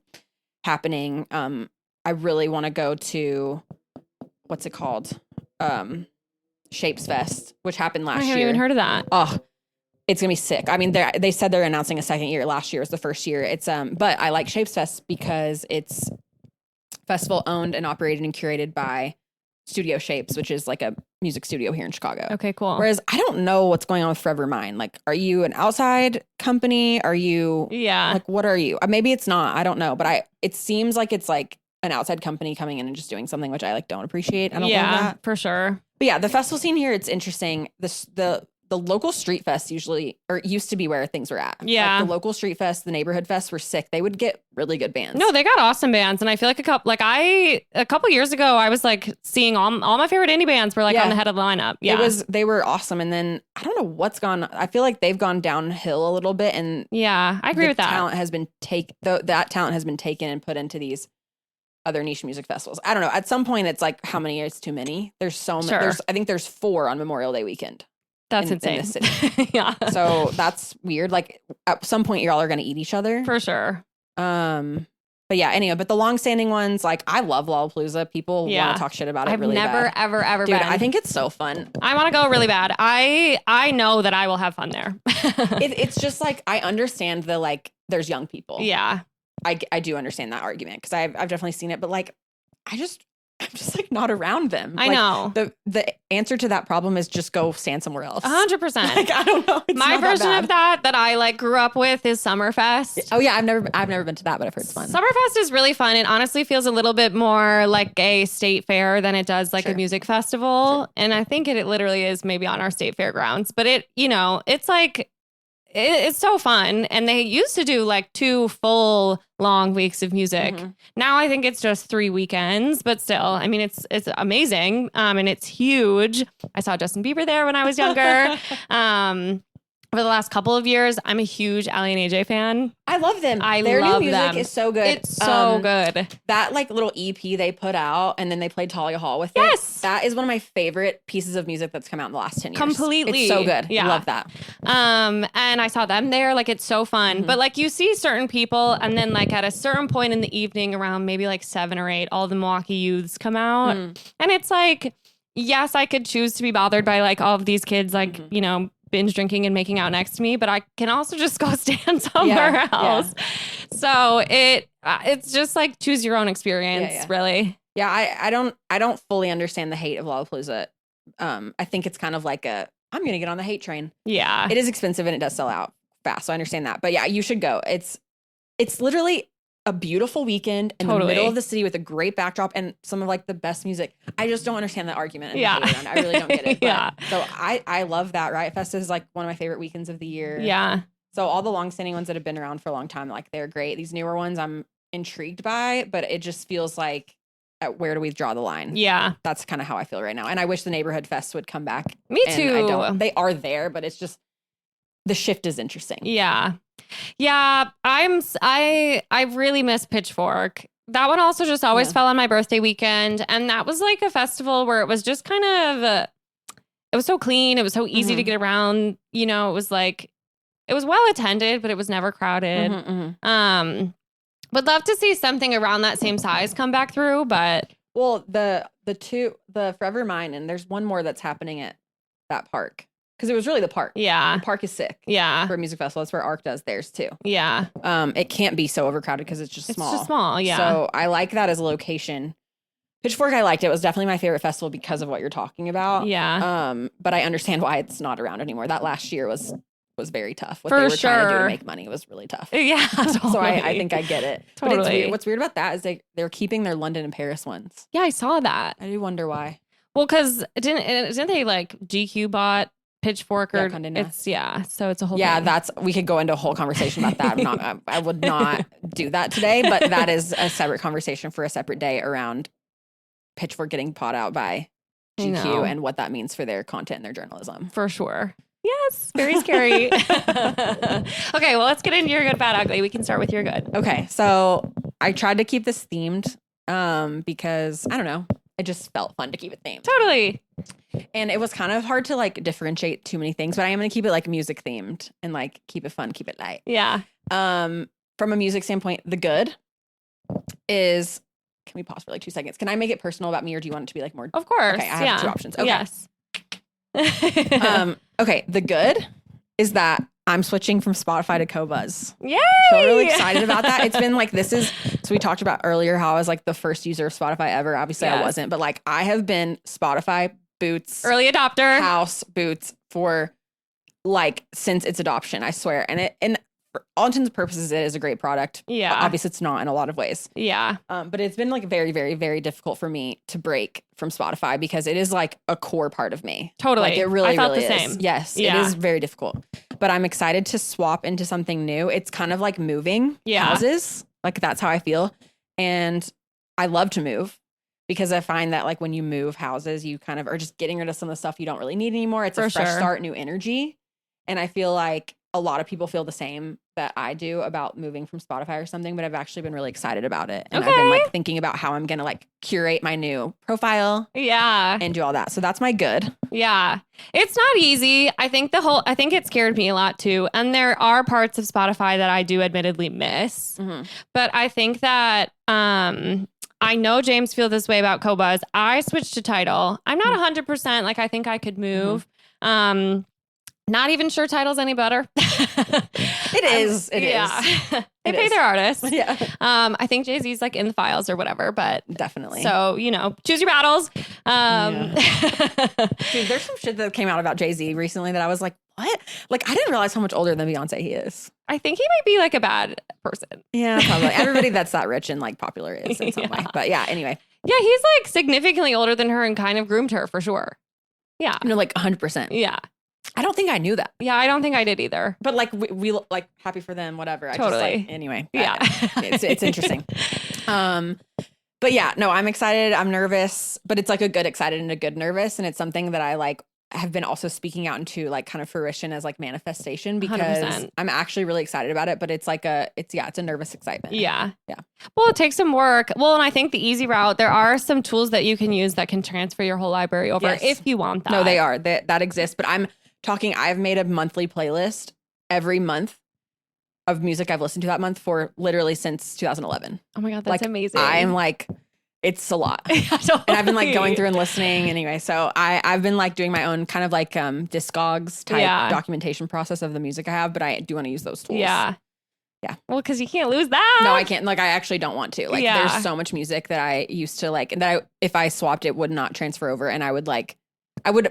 happening. I really want to go to, what's it called? Shapes Fest, which happened last year. I haven't even heard of that. Oh, it's gonna be sick. I mean, they said they're announcing a second year. Last year was the first year. It's but I like Shapes Fest because it's festival owned and operated and curated by Studio Shapes, which is like a music studio here in Chicago. Okay, cool. Whereas I don't know what's going on with Forever Mine. Like, are you an outside company? Are you like, what are you? Maybe it's not. I don't know. But it seems like it's like an outside company coming in and just doing something which I like don't appreciate. I don't love that. For sure. But yeah, the festival scene here, it's interesting. The local street fest used to be where things were at. Yeah. Like the local street fest, the neighborhood fest were sick. They would get really good bands. No, they got awesome bands. And I feel like a couple years ago, I was like seeing all my favorite indie bands were like on the head of the lineup. Yeah. They were awesome. And then I don't know what's gone. I feel like they've gone downhill a little bit. And yeah, I agree with that. That talent has been taken and put into these other niche music festivals. I don't know. At some point, it's like, how many years too many? There's so many. Sure. I think there's 4 on Memorial Day weekend. That's insane. In this city. Yeah. So that's weird. Like at some point, y'all are going to eat each other. For sure. But yeah, anyway, but the long-standing ones, like I love Lollapalooza. People want to talk shit about it really bad. I've never, ever Dude, been. I think it's so fun. I want to go really bad. I know that I will have fun there. It's just like, I understand there's young people. Yeah. I do understand that argument because I've definitely seen it, but like, I'm just like not around them. I know. The answer to that problem is just go stand somewhere else. 100%. Like, I don't know. My version of that I like grew up with is Summerfest. Oh yeah, I've never been to that, but I've heard it's fun. Summerfest is really fun. It honestly feels a little bit more like a state fair than it does like a music festival. Sure. And I think it literally is maybe on our state fairgrounds, but it's like, it's so fun. And they used to do like 2 full long weeks of music. Mm-hmm. Now I think it's just 3 weekends, but still, I mean, it's amazing. And it's huge. I saw Justin Bieber there when I was younger. Over the last couple of years, I'm a huge Ali and AJ fan. I love them. Their new music them. is so good. It's so good. That like little EP they put out and then they played Talia Hall with it. That is one of my favorite pieces of music that's come out in the last 10 years. Completely. It's so good. Yeah. I love that. And I saw them there. Like, it's so fun. Mm-hmm. But like, you see certain people and then like at a certain point in the evening around maybe like 7 or 8, all the Milwaukee youths come out. And it's like, yes, I could choose to be bothered by like all of these kids, like, binge drinking and making out next to me, but I can also just go stand somewhere else. Yeah. So it's just like choose your own experience, really. Yeah, I don't fully understand the hate of Lollapalooza. I think it's kind of like I'm gonna get on the hate train. Yeah. It is expensive and it does sell out fast, so I understand that. But yeah, you should go. It's literally a beautiful weekend in the middle of the city with a great backdrop and some of like the best music. I just don't understand the argument. And the hate around it. I really don't get it. But, so I love that. Riot Fest is like one of my favorite weekends of the year. Yeah. So all the longstanding ones that have been around for a long time, like they're great. These newer ones I'm intrigued by, but it just feels like where do we draw the line? Yeah. That's kind of how I feel right now. And I wish the neighborhood fest would come back. Me too. They are there, but it's just the shift is interesting. Yeah. Yeah, I really miss Pitchfork. That one also just always fell on my birthday weekend. And that was like a festival where it was just kind of, it was so clean. It was so easy to get around. It was like, it was well attended, but it was never crowded. Would love to see something around that same size come back through, but. Well, the Forever Mine, and there's one more that's happening at that park. Because it was really the park. Yeah. The park is sick. Yeah. For a music festival. That's where ARC does theirs too. Yeah. It can't be so overcrowded because it's just small. It's just small, yeah. So I like that as a location. Pitchfork, I liked it. It was definitely my favorite festival because of what you're talking about. Yeah. But I understand why it's not around anymore. That last year was very tough. What they were trying to do to make money was really tough. Yeah. Totally. So I think I get it. Totally. But it's weird. What's weird about that is they're keeping their London and Paris ones. Yeah, I saw that. I do wonder why. Well, because didn't they like GQ bought Pitchfork or so it's a whole thing. We could go into a whole conversation about that. I would not do that today, but that is a separate conversation for a separate day around Pitchfork getting bought out by GQ and what that means for their content and their journalism. For sure. Yes, very scary. Okay, well, let's get into your good, bad, ugly. We can start with your good. Okay, so I tried to keep this themed because, I don't know, it just felt fun to keep it themed. Totally. And it was kind of hard to like differentiate too many things, but I am going to keep it like music themed and like keep it fun, keep it light. Yeah. From a music standpoint, the good is, can we pause for like 2 seconds? Can I make it personal about me, or do you want it to be like more? Of course. Okay, I have 2 options. Okay. Yes. Okay, the good is that I'm switching from Spotify to Qobuz. Yay! So I'm really excited about that. It's been like, so we talked about earlier how I was like the first user of Spotify ever. Obviously I wasn't, but like I have been Spotify boots. Early adopter. House boots for like since its adoption, I swear. And for all intents and purposes, it is a great product. Yeah. Obviously it's not in a lot of ways. Yeah. But it's been like very, very, very difficult for me to break from Spotify because it is like a core part of me. Totally. Like it really, I felt really the is. same. Yes. It is very difficult. But I'm excited to swap into something new. It's kind of like moving houses. Like that's how I feel. And I love to move because I find that like when you move houses, you kind of are just getting rid of some of the stuff you don't really need anymore. It's a fresh start, new energy. And I feel like a lot of people feel the same that I do about moving from Spotify or something, but I've actually been really excited about it. And I've been like thinking about how I'm going to like curate my new profile. Yeah. And do all that. So that's my good. Yeah. It's not easy. I think it scared me a lot too. And there are parts of Spotify that I do admittedly miss. Mm-hmm. But I think that, I know James feels this way about Qobuz. I switched to Tidal. I'm not 100%. Like, I think I could move. Mm-hmm. Not even sure Tidal's any better. It is. It is. They pay their artists. Yeah. I think Jay-Z's like in the files or whatever, but definitely. So, choose your battles. Dude, there's some shit that came out about Jay-Z recently that I was like, what? Like, I didn't realize how much older than Beyonce he is. I think he might be like a bad person. Yeah, probably. Everybody that's that rich and like popular is in some way. But yeah, anyway. Yeah, he's like significantly older than her and kind of groomed her for sure. Yeah. No, like 100%. Yeah. I don't think I knew that. Yeah, I don't think I did either. But like we like happy for them, whatever. Totally. I just, like, anyway. Yeah. It's interesting. But yeah, no, I'm excited. I'm nervous, but it's like a good excited and a good nervous. And it's something that I like have been also speaking out into like kind of fruition as like manifestation because 100%. I'm actually really excited about it, but it's like it's a nervous excitement. Yeah. Yeah. Well, it takes some work. Well, and I think the easy route, there are some tools that you can use that can transfer your whole library over if you want that. No, they are. That exists. But I've made a monthly playlist every month of music I've listened to that month for literally since 2011. Oh my God, that's amazing. I'm like, it's a lot. Totally. And I've been like going through and listening anyway. So I've been like doing my own kind of like Discogs type documentation process of the music I have, but I do want to use those tools. Yeah. Yeah. Well, because you can't lose that. No, I can't. Like, I actually don't want to. Like, there's so much music that I used to like, that if I swapped it would not transfer over, and I would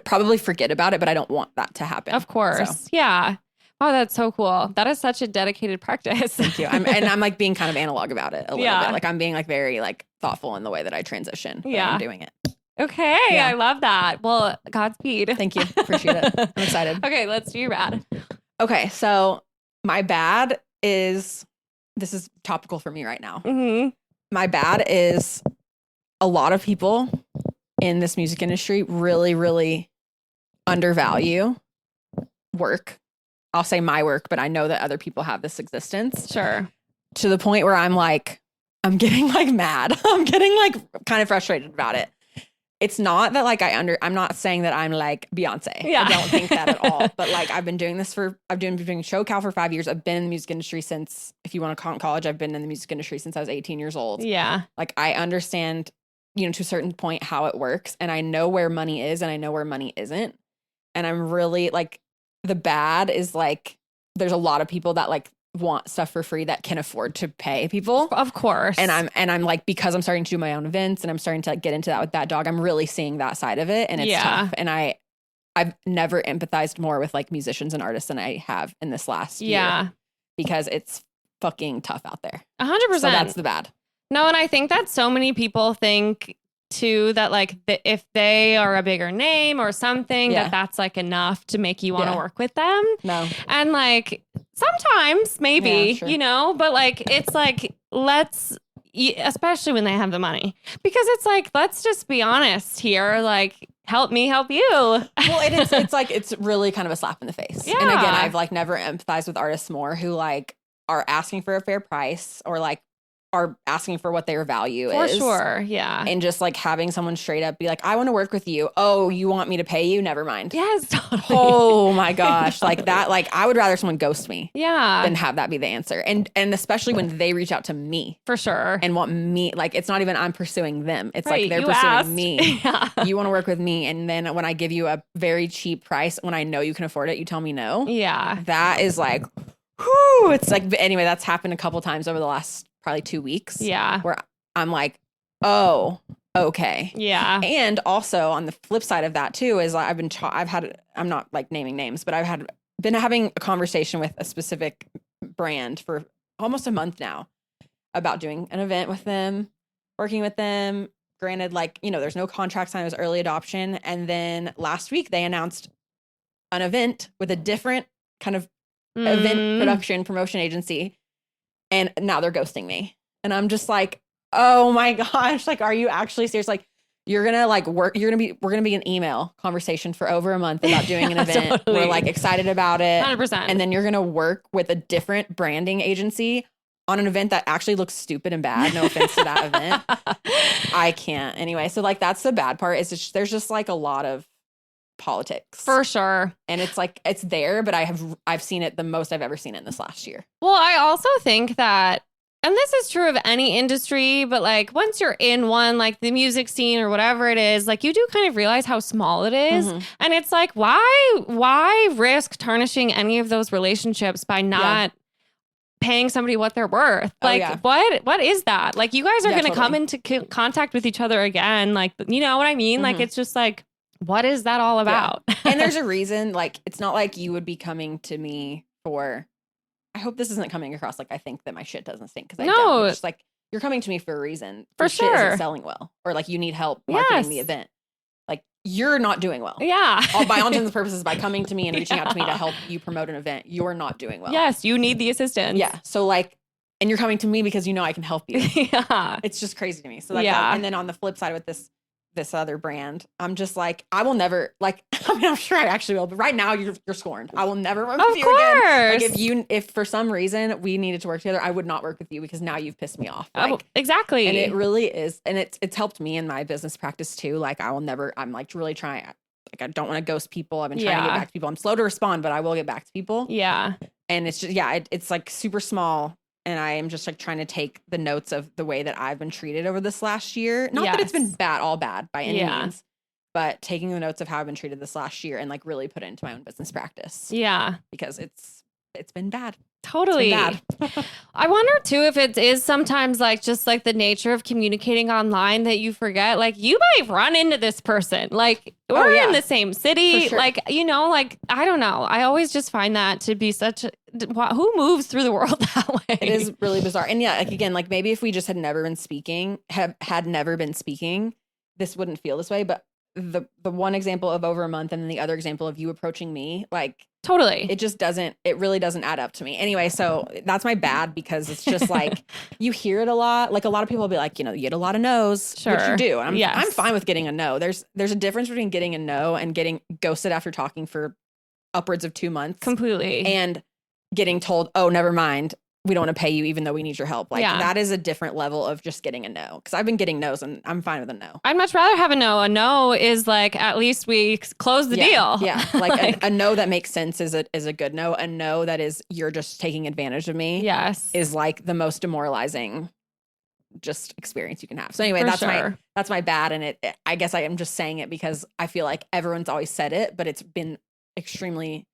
probably forget about it, but I don't want that to happen. Of course. So. Yeah. Oh, that's so cool. That is such a dedicated practice. Thank you. I'm like being kind of analog about it a little bit. Like I'm being like very like thoughtful in the way that I transition. Yeah. I'm doing it. Okay. Yeah. I love that. Well, Godspeed. Thank you. Appreciate it. I'm excited. Okay. Let's do your bad. Okay. So my bad is, this is topical for me right now. Mm-hmm. My bad is a lot of people in this music industry really, really undervalue work. I'll say my work, but I know that other people have this existence. Sure. To the point where I'm getting like mad. I'm getting like kind of frustrated about it. It's not that like I'm not saying that I'm like Beyonce. Yeah. I don't think that at all. But like I've been doing doing show cal for 5 years. I've been in the music industry since, if you want to count college, I've been in the music industry since I was 18 years old. Yeah. Like I understand, to a certain point how it works, and I know where money is and I know where money isn't. And I'm really like, the bad is like, there's a lot of people that like want stuff for free that can afford to pay people. Of course. And I'm like, because I'm starting to do my own events and I'm starting to like get into that with that dog, I'm really seeing that side of it. And it's tough. And I've never empathized more with like musicians and artists than I have in this last year. Because it's fucking tough out there. 100%. So that's the bad. No, and I think that so many people think too that like if they are a bigger name or something, that's like enough to make you want to work with them. No. And like sometimes maybe, but like it's like especially when they have the money, because it's like, let's just be honest here. Like, help me help you. Well, it's like, it's really kind of a slap in the face. Yeah. And again, I've like never empathized with artists more who like are asking for a fair price or like are asking for what their value is. For sure. Yeah. And just like having someone straight up be like, I want to work with you. Oh, you want me to pay you? Never mind. Yes. Totally. Oh my gosh. Like that, like I would rather someone ghost me. Yeah. Than have that be the answer. And especially when they reach out to me. For sure. And want me, like it's not even I'm pursuing them. It's right, like they're you pursuing asked. me. Yeah. You want to work with me. And then when I give you a very cheap price, when I know you can afford it, you tell me no. Yeah. That is like, whew. It's like, anyway, that's happened a couple times over the last probably 2 weeks. Yeah. Where I'm like, oh, okay. Yeah. And also on the flip side of that too is like I'm not like naming names, but I've been having a conversation with a specific brand for almost a month now about doing an event with them, working with them. Granted, like, you know, there's no contract signed, it was early adoption. And then last week they announced an event with a different kind of event production promotion agency. And now they're ghosting me. And I'm just like, oh my gosh, like, are you actually serious? Like, you're going to like we're going to be an email conversation for over a month about doing an event. Totally. We're like excited about it. 100%. And then you're going to work with a different branding agency on an event that actually looks stupid and bad. No offense to that event. I can't. Anyway, so like, that's the bad part is there's just like a lot of politics. For sure. And it's like, it's there, but I've seen it the most I've ever seen it in this last year. Well, I also think that, and this is true of any industry, but like once you're in one, like the music scene or whatever it is, like you do kind of realize how small it is. Mm-hmm. And it's like, why risk tarnishing any of those relationships by not paying somebody what they're worth? Like, what is that? Like, you guys are going to come into contact with each other again. Like, you know what I mean? Mm-hmm. Like, it's just like, what is that all about? Yeah. And there's a reason, like, it's not like you would be coming to me for, I hope this isn't coming across like I think that my shit doesn't stink, because I don't. It's just like, you're coming to me for a reason. For sure. Shit isn't selling well, or like you need help marketing the event. Like, you're not doing well. Yeah. By all intents and purposes, by coming to me and reaching out to me to help you promote an event, you're not doing well. Yes, you need the assistance. Yeah. So like, and you're coming to me because you know I can help you. Yeah. It's just crazy to me. So like, and then on the flip side with this other brand, I'm just like, I will never, like, I mean, I'm sure I actually will, but right now you're scorned. I will never work with you again. Like, if for some reason we needed to work together, I would not work with you because now you've pissed me off. Like, exactly. And it really is. And it's helped me in my business practice too. Like, I'm like really trying, like, I don't want to ghost people. I've been trying to get back to people. I'm slow to respond, but I will get back to people. Yeah. And it's just, it's like super small. And I am just like trying to take the notes of the way that I've been treated over this last year. Not that it's been all bad by any means, but taking the notes of how I've been treated this last year and like really put it into my own business practice. Yeah. Because it's been bad. Totally. It's been bad. I wonder too if it is sometimes like just like the nature of communicating online that you forget, like you might run into this person. Like we're in the same city. Sure. Like, you know, like, I don't know. I always just find that to be who moves through the world that way? It is really bizarre. And yeah, like again, like maybe if we just had never been speaking, this wouldn't feel this way. But the one example of over a month and then the other example of you approaching me, like, totally. It really doesn't add up to me. Anyway, so that's my bad, because it's just like, you hear it a lot. Like a lot of people will be like, you know, you get a lot of no's, which you do. And I'm fine with getting a no. There's a difference between getting a no and getting ghosted after talking for upwards of 2 months. Completely. And getting told, oh, never mind, we don't want to pay you even though we need your help. Like that is a different level of just getting a no. Because I've been getting no's and I'm fine with a no. I'd much rather have a no. A no is like, at least we close the deal. Yeah. Like, a no that makes sense is a good no. A no that is, you're just taking advantage of me. Yes. Is like the most demoralizing just experience you can have. So anyway, that's my bad. And I guess I am just saying it because I feel like everyone's always said it, but it's been extremely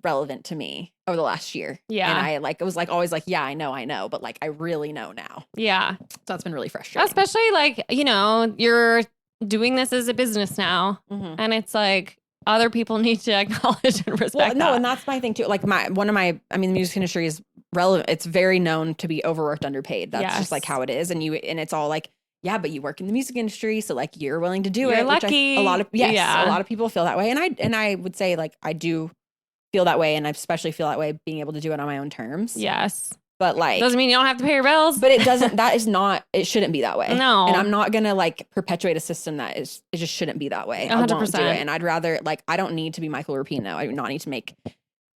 relevant to me over the last year. Yeah. And I like, it was like always like, yeah, I know, but like I really know now. Yeah. So that's been really frustrating. Especially like, you know, you're doing this as a business now. Mm-hmm. And it's like other people need to acknowledge and respect that. And that's my thing too. Like the music industry is relevant. It's very known to be overworked, underpaid. That's just like how it is. And it's all like, yeah, but you work in the music industry, so like you're willing to do it. You're lucky. A lot of people feel that way. And I would say like I do feel that way, and I especially feel that way being able to do it on my own terms. Yes. But like, doesn't mean you don't have to pay your bills. But it doesn't. That is not. It shouldn't be that way. No. And I'm not gonna like perpetuate a system that is. It just shouldn't be that way. 100%. I won't do it. And I'd rather like. I don't need to be Michael Rapino. I do not need to make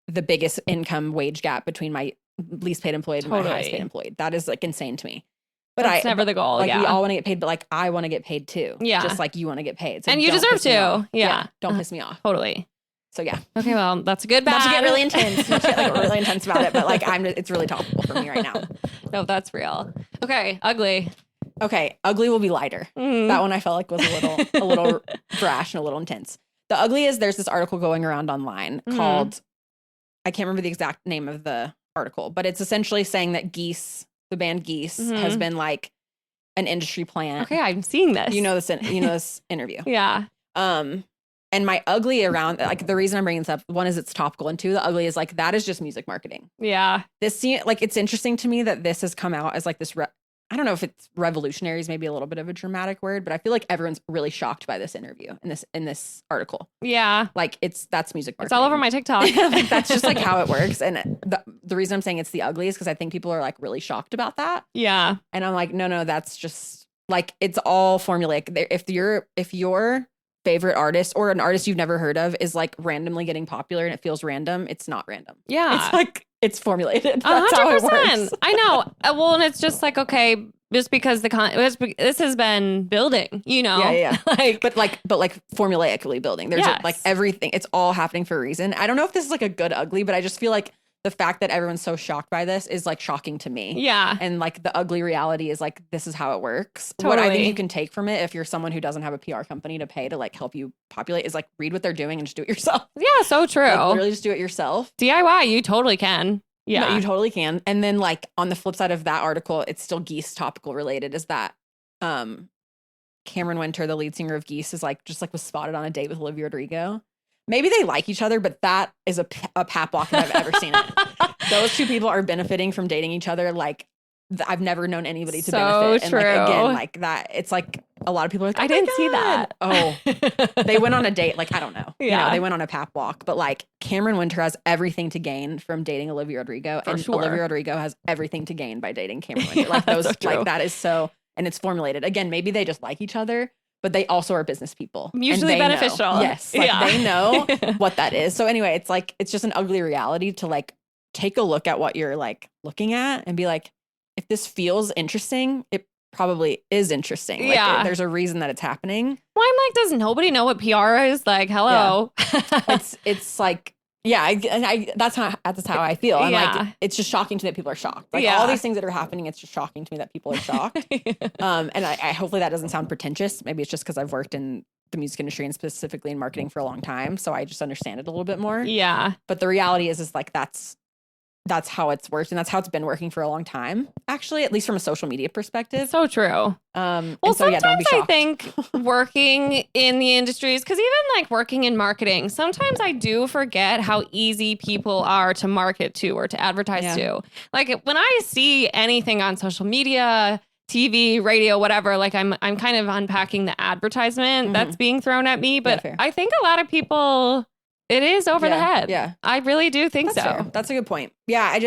the biggest income wage gap between my least paid employee and my highest paid employee. That is like insane to me. But that's never the goal. Like we all want to get paid, but like I want to get paid too. Yeah. Just like you want to get paid. So and you deserve to. Yeah. Don't piss me off. Totally. So yeah. Okay, well, that's a good bad. Not to get really intense. Not to get like really intense about it, but like it's really topical for me right now. No, that's real. Okay, ugly. Okay, ugly will be lighter. Mm-hmm. That one I felt like was a little brash and a little intense. The ugly is there's this article going around online called, I can't remember the exact name of the article, but it's essentially saying that Geese, the band Geese, has been like an industry plant. Okay, I'm seeing this. You know this interview. Yeah. And my ugly around, like the reason I'm bringing this up, one is it's topical, and two, the ugly is like that is just music marketing. Yeah. Like it's interesting to me that this has come out as like this. I don't know if it's revolutionary is maybe a little bit of a dramatic word, but I feel like everyone's really shocked by this interview in this article. Yeah. Like that's music marketing. It's all over my TikTok. Like that's just like how it works. And the reason I'm saying it's the ugly is because I think people are like really shocked about that. Yeah. And I'm like, no, that's just like it's all formulaic. If your favorite artist or an artist you've never heard of is like randomly getting popular and it feels random, it's not random. Yeah. It's like it's formulated. That's 100%. how it works. I know. Well, and it's just like, okay, just because this has been building, you know? Yeah. but formulaically building. There's like everything. It's all happening for a reason. I don't know if this is like a good ugly, but I just feel like the fact that everyone's so shocked by this is like shocking to me. Yeah. And like the ugly reality is like, this is how it works. Totally. What I think you can take from it if you're someone who doesn't have a PR company to pay to like help you populate is like read what they're doing and just do it yourself. Yeah, so true. Like, literally just do it yourself. DIY, you totally can. Yeah. No, you totally can. And then like on the flip side of that article, it's still Geese topical related is that Cameron Winter, the lead singer of Geese, is like just like was spotted on a date with Olivia Rodrigo. Maybe they like each other, but that is a pap walk if I've ever seen it. Those two people are benefiting from dating each other. Like I've never known anybody to benefit. True. And like, again, like that, it's like a lot of people are like, I didn't see that. Oh, they went on a date. Like, I don't know. Yeah. You know, they went on a pap walk, but like Cameron Winter has everything to gain from dating Olivia Rodrigo. Olivia Rodrigo has everything to gain by dating Cameron Winter. Like those, so like that is so, and it's formulated. Again, maybe they just like each other, but they also are business people. Mutually beneficial. Know. Yes. Like they know what that is. So anyway, it's like, it's just an ugly reality to like take a look at what you're like looking at and be like, if this feels interesting, it probably is interesting. Like, yeah. There's a reason that it's happening. Well, I'm like, does nobody know what PR is? Like, hello. Yeah. It's like, yeah, that's how I feel. I'm like, it's just shocking to me that people are shocked. Like all these things that are happening, it's just shocking to me that people are shocked. And I hopefully that doesn't sound pretentious. Maybe it's just because I've worked in the music industry and specifically in marketing for a long time. So I just understand it a little bit more. Yeah. But the reality is like, that's how it's worked. And that's how it's been working for a long time, actually, at least from a social media perspective. So true. Well, so sometimes don't be shocked. I think working in the industries, because even like working in marketing, sometimes I do forget how easy people are to market to or to advertise to. Like when I see anything on social media, TV, radio, whatever, like I'm kind of unpacking the advertisement that's being thrown at me. But I think a lot of people... It is over the head. Yeah. I really do think so. Fair. That's a good point. Yeah. I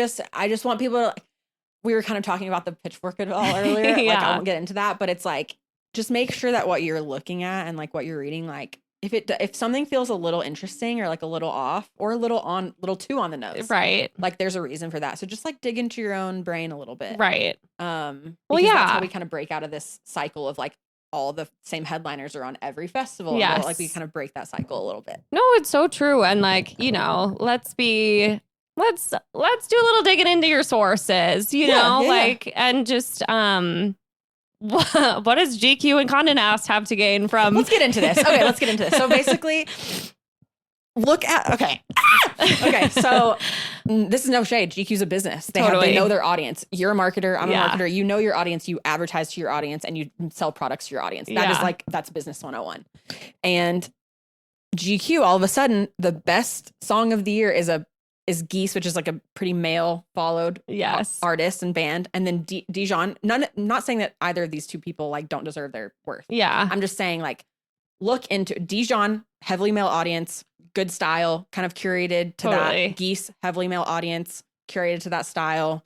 just want people to, we were kind of talking about the pitchfork at all earlier. Like I won't get into that, but it's like, just make sure that what you're looking at and like what you're reading, like if something feels a little interesting or like a little off or a little too on the nose. Right. Like there's a reason for that. So just like dig into your own brain a little bit. Right. Well, yeah. That's how we kind of break out of this cycle of like, all the same headliners are on every festival. Yes. Like we kind of break that cycle a little bit. No, it's so true. And like, you know, let's do a little digging into your sources, you know, like, and just, what does GQ and Condé Nast have to gain from? Let's get into this. Okay. Let's get into this. So basically okay. So this is no shade. GQ's a business. They know their audience. You're a marketer. I'm a marketer. You know your audience. You advertise to your audience and you sell products to your audience. That is like, that's business 101. And GQ, all of a sudden, the best song of the year is Geese, which is like a pretty male followed artist and band. And then Dijon, not saying that either of these two people like don't deserve their worth. Yeah. I'm just saying like, look into Dijon, heavily male audience, good style, kind of curated to that. Geese, heavily male audience, curated to that style.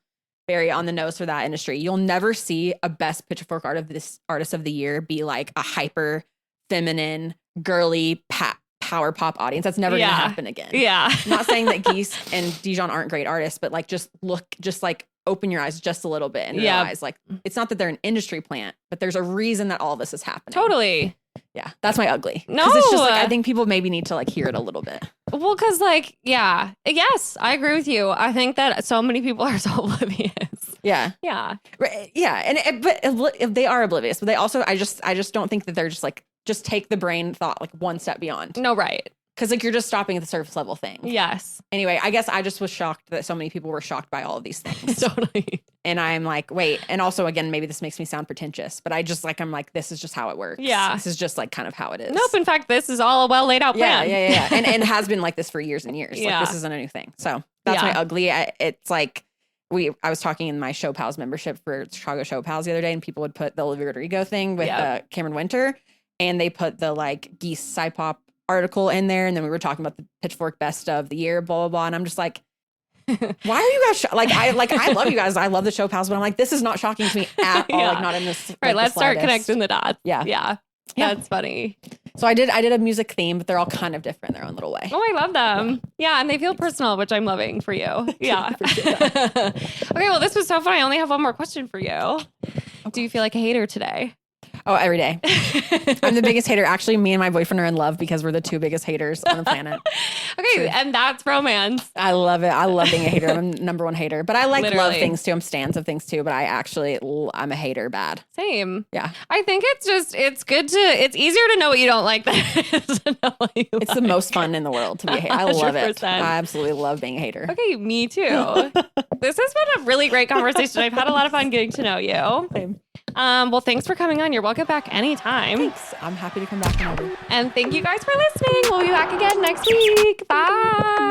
very on the nose for that industry. You'll never see a best Pitchfork artist of the year be like a hyper feminine, girly, power pop audience. That's never gonna happen again. Yeah. I'm not saying that Geese and Dijon aren't great artists, but like just like open your eyes just a little bit and realize like it's not that they're an industry plant, but there's a reason that all this is happening. Totally. Yeah, that's my ugly. No, it's just like I think people maybe need to like hear it a little bit. Well, because like yes, I agree with you. I think that so many people are so oblivious. Yeah, right, and but they are oblivious, but they also I just don't think that they're just take the brain thought like one step beyond. No, right. Because like you're just stopping at the surface level thing. Yes. Anyway, I guess I just was shocked that so many people were shocked by all of these things. Totally. And I'm like, wait. And also, again, maybe this makes me sound pretentious, but I'm like, this is just how it works. Yeah. This is just like kind of how it is. Nope. In fact, this is all a well laid out plan. Yeah. and has been like this for years and years. Yeah. Like this isn't a new thing. So that's my ugly. It's like I was talking in my Show Pals membership for Chicago Show Pals the other day, and people would put the Olivia Rodrigo thing with Cameron Winter, and they put the like Geese psyop article in there, and then we were talking about the Pitchfork best of the year, blah blah blah, and I'm just like, why are you guys I love you guys, I love the Show Pals, but I'm like, this is not shocking to me at all. Like not in this right. Like, let's start connecting the dots. Yeah, that's funny. So I did a music theme, but they're all kind of different in their own little way. Oh, I love them. Yeah, and they feel personal, which I'm loving for you. Yeah. Okay, well, this was so fun. I only have one more question for you. Okay. Do you feel like a hater today? Oh, every day. I'm the biggest hater. Actually, me and my boyfriend are in love because we're the two biggest haters on the planet. Okay, true. And that's romance. I love it. I love being a hater. I'm number one hater. But I like love things too. I'm stans of things too. But I'm a hater bad. Same. Yeah. I think it's easier to know what you don't like than it is to know what you like. It's the most fun in the world to be a hater. I love it. I absolutely love being a hater. Okay, me too. This has been a really great conversation. I've had a lot of fun getting to know you. Same. Well, thanks for coming on. You're welcome back anytime. Thanks. I'm happy to come back whenever. And thank you guys for listening. We'll be back again next week. Bye.